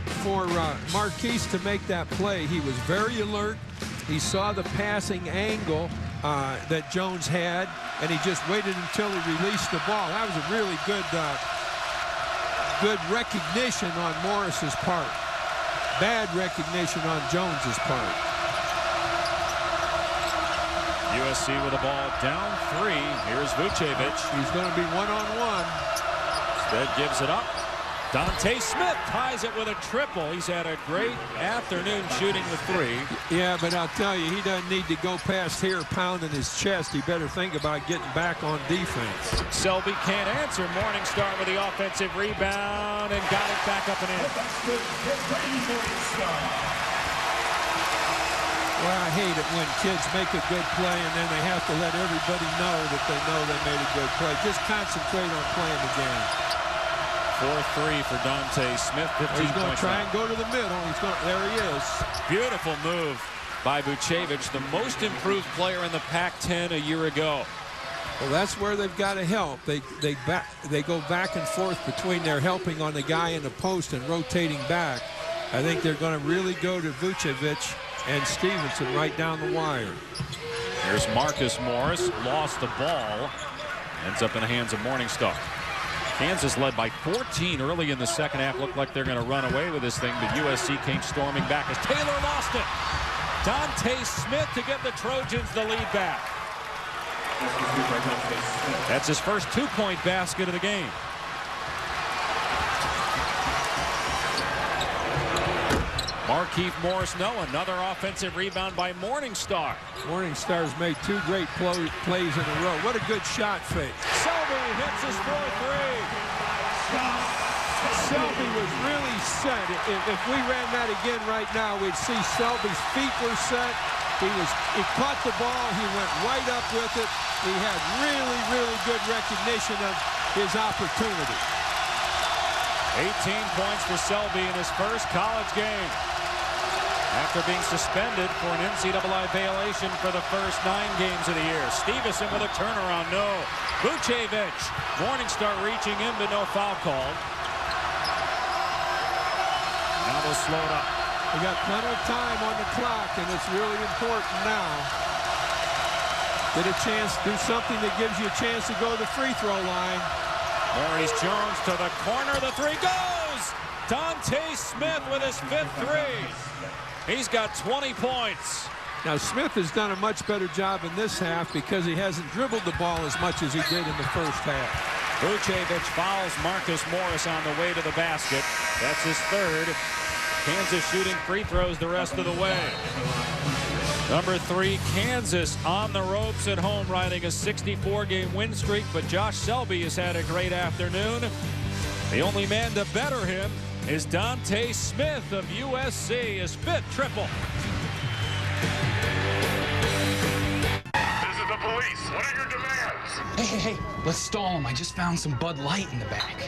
Marquise to make that play, he was very alert. He saw the passing angle that Jones had, and he just waited until he released the ball. That was a really good recognition on Morris's part. Bad recognition on Jones's part. USC with the ball down 3. Here's Vucevic. He's going to be one-on-one. Instead gives it up. Dante Smith ties it with a triple. He's had a great afternoon shooting the 3. Yeah, but I'll tell you, he doesn't need to go past here pounding his chest. He better think about getting back on defense. Selby can't answer. Morningstar with the offensive rebound and got it back up and in. Well, I hate it when kids make a good play and then they have to let everybody know that they made a good play. Just concentrate on playing the game. 4-3 for Dante Smith. 15 He's going to try now. and go to the middle. There he is. Beautiful move by Vucevic, the most improved player in the Pac-10 a year ago. Well, that's where they've got to help. They go back and forth between their helping on the guy in the post and rotating back. I think they're going to really go to Vucevic and Stevenson right down the wire. Here's Marcus Morris. Lost the ball. Ends up in the hands of Morningstar. Kansas led by 14 early in the second half. Looked like they're going to run away with this thing, but USC came storming back as Taylor lost it. Dante Smith to give the Trojans the lead back. That's his first 2-point basket of the game. Markieff Morris, another offensive rebound by Morningstar. Morningstar's made 2 great plays in a row. What a good shot fake. Selby hits his 4-3. Selby was really set. If we ran that again right now, we'd see Selby's feet were set. He caught the ball. He went right up with it. He had really, really good recognition of his opportunity. 18 points for Selby in his first college game. after being suspended for an NCAA violation for the first 9 games of the year. Stevenson with a turnaround, no. Vucevic, Morningstar reaching in, but no foul called. Now they'll slow it up. We got plenty of time on the clock, and it's really important now. Get a chance, do something that gives you a chance to go to the free throw line. Maurice Jones to the corner, the 3 goes! Dante Smith with his 5th 3. He's got 20 points. Now Smith has done a much better job in this half because he hasn't dribbled the ball as much as he did in the first half. Vucevic fouls Marcus Morris on the way to the basket. That's his 3rd. Kansas shooting free throws the rest of the way. Number 3, Kansas on the ropes at home, riding a 64-game win streak, but Josh Selby has had a great afternoon. The only man to better him is Dante Smith of USC, his 5th triple. This is the police. What are your demands? Hey, let's stall him. I just found some Bud Light in the back.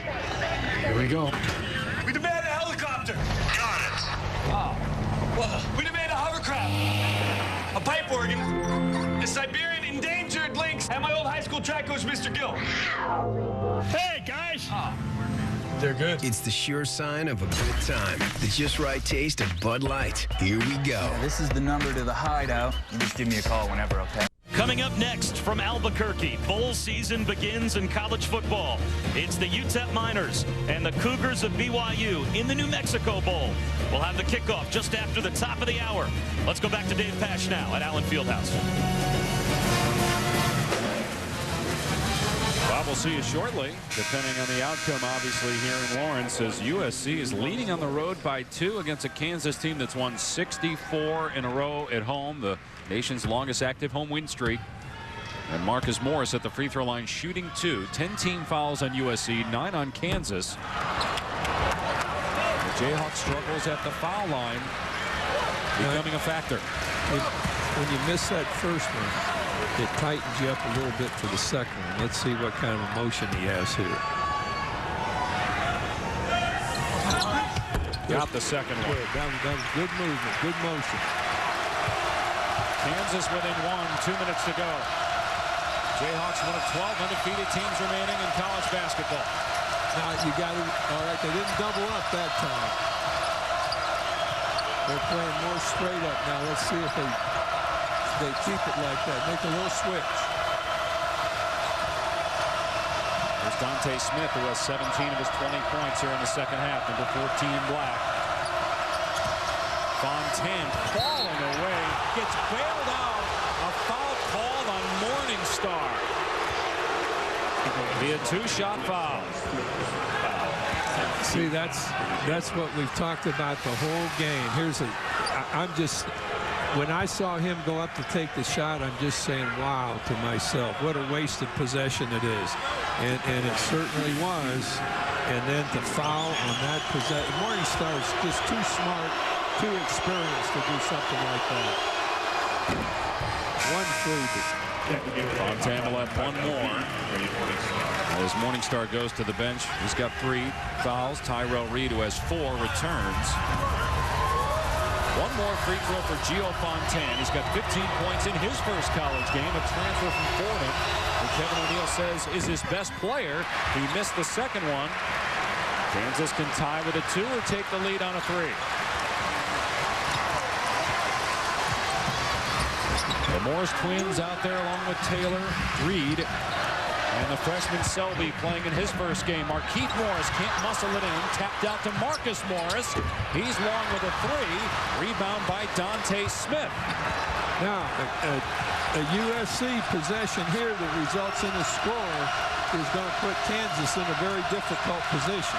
Here we go. We demand a helicopter. Got it. Oh, well, we demand a hovercraft, a pipe organ, a Siberian endangered lynx, and my old high school track coach, Mr. Gill. Hey, guys. They're good. It's the sure sign of a good time. The just right taste of Bud Light. Here we go. This is the number to the hideout. You just give me a call whenever, okay? Coming up next from Albuquerque, bowl season begins in college football. It's the UTEP Miners and the Cougars of BYU in the New Mexico Bowl. We'll have the kickoff just after the top of the hour. Let's go back to Dave Pasch now at Allen Fieldhouse. Bob, we'll see you shortly, depending on the outcome, obviously, here in Lawrence, as USC is leading on the road by 2 against a Kansas team that's won 64 in a row at home, the nation's longest active home win streak. And Marcus Morris at the free throw line shooting 2. 10 team fouls on USC, 9 on Kansas. The Jayhawks struggles at the foul line, becoming a factor. When you miss that first one, it tightens you up a little bit for the second one. Let's see what kind of emotion he has here. Got the second one. That was good movement, good motion. Kansas within 1, 2 minutes to go. Jayhawks one of 12 undefeated teams remaining in college basketball. Now you got to, all right, they didn't double up that time. They're playing more straight up now. Let's see if they keep it like that. Make a little switch. There's Dante Smith, who has 17 of his 20 points here in the second half. Number 14 black. Fontaine falling away. Gets bailed out. A foul called on Morningstar. Be a 2-shot foul. See, that's what we've talked about the whole game. When I saw him go up to take the shot, I'm just saying, wow, to myself. What a wasted possession it is. And it certainly was. And then to foul on that possession. Morningstar is just too smart, too experienced to do something like that. 1 free. Fontaine will have 1 more. As Morningstar goes to the bench, he's got 3 fouls. Tyrell Reed, who has 4, returns. 1 more free throw for Gio Fontaine. He's got 15 points in his first college game, a transfer from Fordham, who Kevin O'Neill says is his best player. He missed the second one. Kansas can tie with a 2 or take the lead on a 3. The Morris twins out there along with Taylor, Reed, and the freshman Selby playing in his first game. Markeith Morris can't muscle it in. Tapped out to Marcus Morris. He's long with a 3. Rebound by Dante Smith. Now, a USC possession here that results in a score is going to put Kansas in a very difficult position.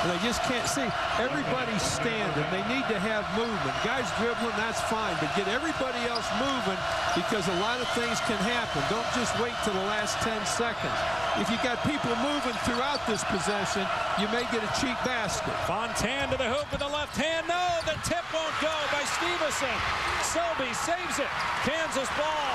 They just can't see. Everybody's standing. They need to have movement. Guys dribbling, that's fine, but get everybody else moving because a lot of things can happen. Don't just wait till the last 10 seconds. If you got people moving throughout this possession, you may get a cheap basket. Fontaine to the hoop with the left hand. No, the tip won't go by Stevenson. Selby saves it. Kansas ball.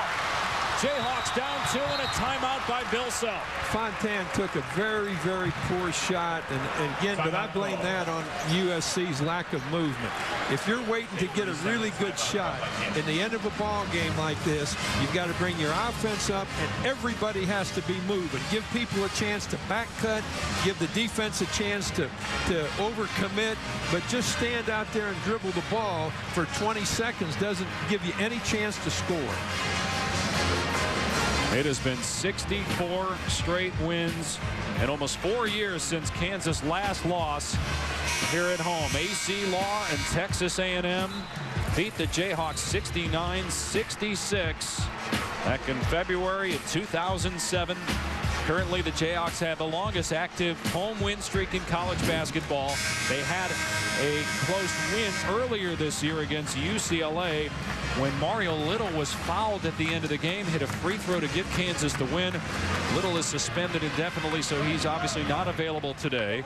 Jayhawks down 2 and a timeout by Bill Self. Fontan took a very, very poor shot, and again, but I blame that on USC's lack of movement. If you're waiting to get a really good shot in the end of a ball game like this, you've got to bring your offense up, and everybody has to be moving. Give people a chance to back cut, give the defense a chance to overcommit, but just stand out there and dribble the ball for 20 seconds doesn't give you any chance to score. It has been 64 straight wins and almost 4 years since Kansas last lost here at home. AC Law and Texas A&M beat the Jayhawks 69-66 back in February of 2007. Currently, the Jayhawks have the longest active home win streak in college basketball. They had a close win earlier this year against UCLA when Mario Little was fouled at the end of the game, hit a free throw to give Kansas the win. Little is suspended indefinitely, so he's obviously not available today,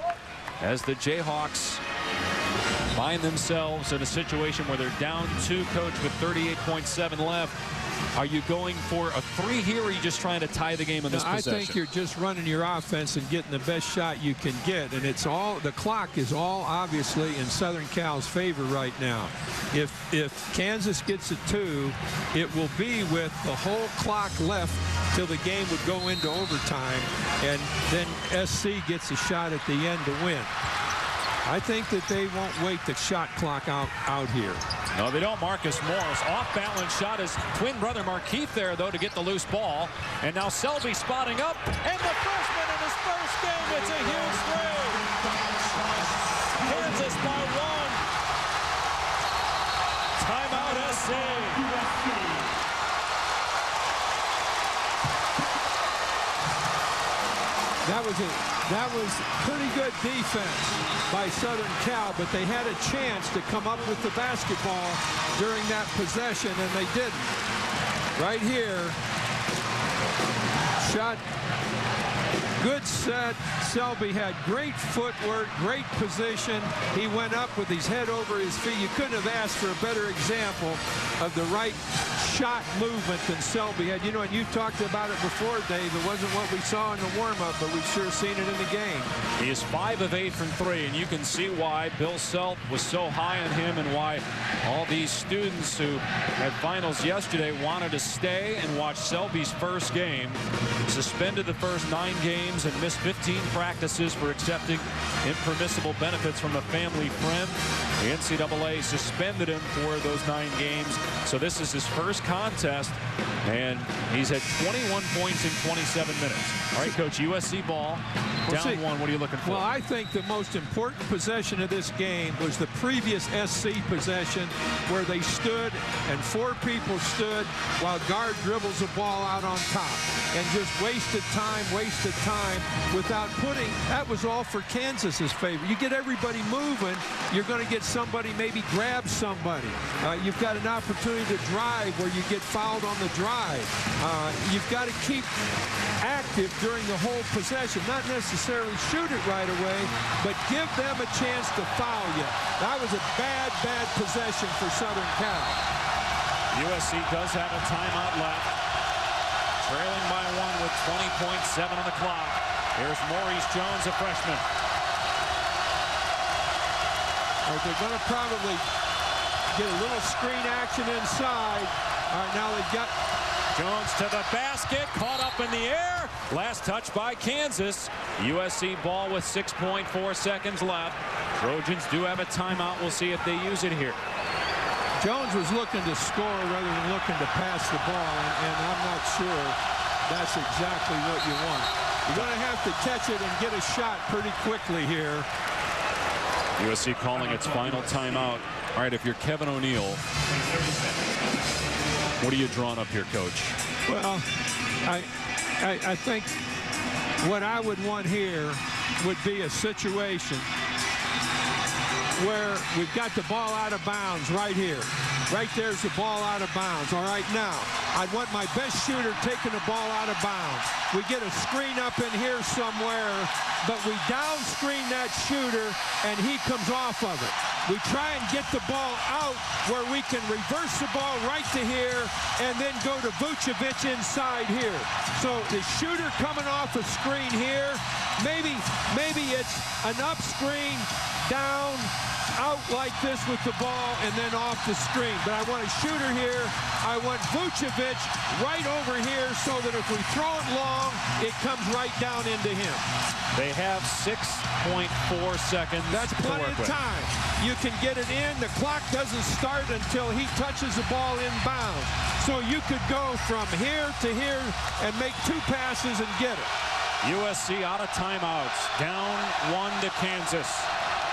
as the Jayhawks find themselves in a situation where they're down 2, coach, with 38.7 left. Are you going for a 3 here, or are you just trying to tie the game in this possession? I think you're just running your offense and getting the best shot you can get, and it's all, the clock is all obviously in Southern Cal's favor right now. If Kansas gets a 2, it will be with the whole clock left till the game would go into overtime, and then SC gets a shot at the end to win. I think that they won't wait the shot clock out here. No, they don't. Marcus Morris, off-balance shot. His twin brother Markeith there, though, to get the loose ball. And now Selby spotting up. And the freshman in his first game. It's a huge three. Kansas by 1. Timeout SC. That was pretty good defense by Southern Cal, but they had a chance to come up with the basketball during that possession, and they didn't. Right here, shot, good set. Selby had great footwork, great position. He went up with his head over his feet. You couldn't have asked for a better example of the right shot movement than Selby had. You know, and you talked about it before, Dave. It wasn't what we saw in the warm-up, but we've sure seen it in the game. He is 5 of 8 from 3, and you can see why Bill Self was so high on him and why all these students who had finals yesterday wanted to stay and watch Selby's first game. Suspended the first 9 games and missed 15 practices for accepting impermissible benefits from a family friend. The NCAA suspended him for those 9 games. So this is his first contest, and he's had 21 points in 27 minutes. All right, Coach, USC ball, down 1. What are you looking for? Well, I think the most important possession of this game was the previous SC possession where they stood and 4 people stood while guard dribbles the ball out on top and just wasted time without putting. That was all for Kansas's favor. You get everybody moving, you're going to get somebody, maybe grab somebody. You've got an opportunity to drive where you get fouled on the drive. You've got to keep active during the whole possession, not necessarily shoot it right away, but give them a chance to foul you. That was a bad possession for Southern Cal. USC does have a timeout left, trailing by 1 with 20.7 on the clock. Here's Maurice Jones, a freshman. They're going to probably get a little screen action inside. All right, now they've got Jones to the basket, caught up in the air. Last touch by Kansas. USC ball with 6.4 seconds left. Trojans do have a timeout. We'll see if they use it here. Jones was looking to score rather than looking to pass the ball, and I'm not sure that's exactly what you want. You're going to have to catch it and get a shot pretty quickly here. USC calling its final timeout. All right, if you're Kevin O'Neill, what are you drawing up here, Coach? Well, I think what I would want here would be a situation where we've got the ball out of bounds right here. Right there's the ball out of bounds. All right, now, I'd want my best shooter taking the ball out of bounds. We get a screen up in here somewhere, but we down screen that shooter, and he comes off of it. we try and get the ball out where we can reverse the ball right to here and then go to Vucevic inside here. So the shooter coming off a screen here, maybe it's an up screen, down, out like this with the ball, and then off the screen. But I want a shooter here. I want Vucevic right over here so that if we throw it long, it comes right down into him. They have 6.4 seconds. That's plenty to work of with. time. You can get it in. The clock doesn't start until he touches the ball inbounds. So you could go from here to here and make 2 passes and get it. USC out of timeouts. Down 1 to Kansas.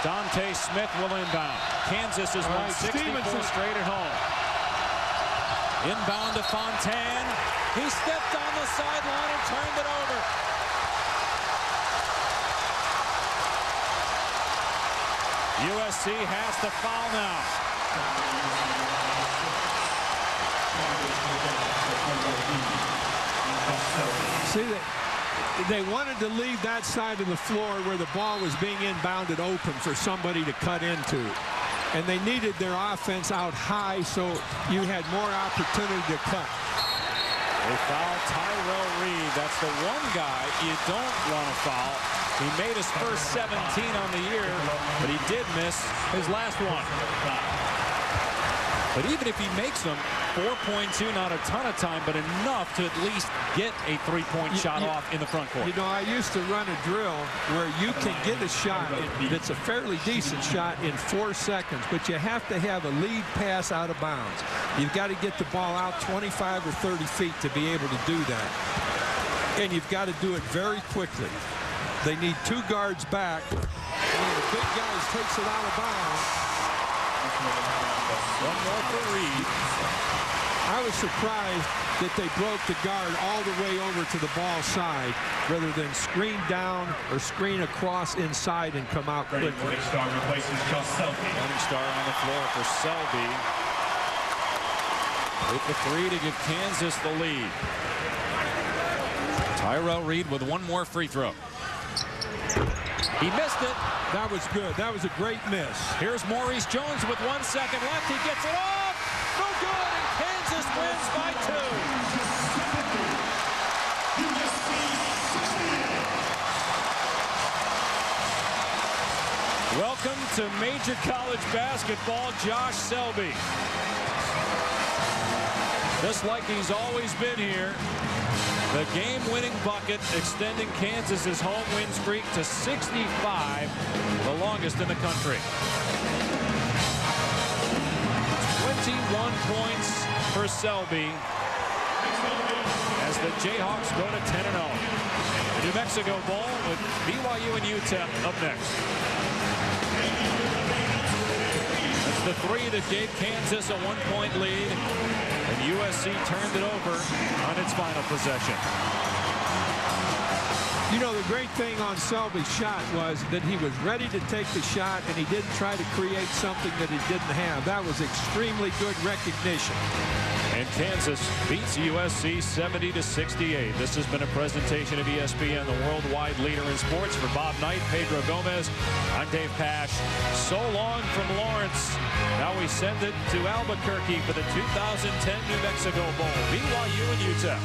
Dante Smith will inbound. Kansas has won 64 straight at home. Inbound to Fontaine. He stepped on the sideline and turned it over. USC has to foul now. See, they wanted to leave that side of the floor where the ball was being inbounded open for somebody to cut into. And they needed their offense out high so you had more opportunity to cut. They foul Tyrell Reed. That's the one guy you don't want to foul. He made his first 17 on the year, but he did miss his last one. But even if he makes them, 4.2, not a ton of time, but enough to at least get a 3-point shot off in the front court. You know, I used to run a drill where you can get a shot that's a fairly decent shot in 4 seconds, but you have to have a lead pass out of bounds. You've got to get the ball out 25 or 30 feet to be able to do that. And you've got to do it very quickly. They need 2 guards back. One of the big guys takes it out of bounds. One more for Reed. I was surprised that they broke the guard all the way over to the ball side rather than screen down or screen across inside and come out quickly. Morningstar replaces Selby. Morningstar on the floor for Selby. With the 3 to give Kansas the lead. Tyrell Reed with 1 more free throw. He missed it. That was good. That was a great miss. Here's Maurice Jones with 1 second left. He gets it off. No good. And Kansas wins by 2. Welcome to Major College Basketball, Josh Selby. Just like he's always been here. The game-winning bucket extending Kansas's home win streak to 65, the longest in the country. 21 points for Selby as the Jayhawks go to 10-0. The New Mexico Bowl with BYU and UTEP up next. That's the 3 that gave Kansas a 1-point lead. And USC turned it over on its final possession. You know, the great thing on Selby's shot was that he was ready to take the shot and he didn't try to create something that he didn't have. That was extremely good recognition. And Kansas beats USC 70-68. This has been a presentation of ESPN, the worldwide leader in sports. For Bob Knight, Pedro Gomez, I'm Dave Pasch. So long from Lawrence. Now we send it to Albuquerque for the 2010 New Mexico Bowl. BYU and UTEP.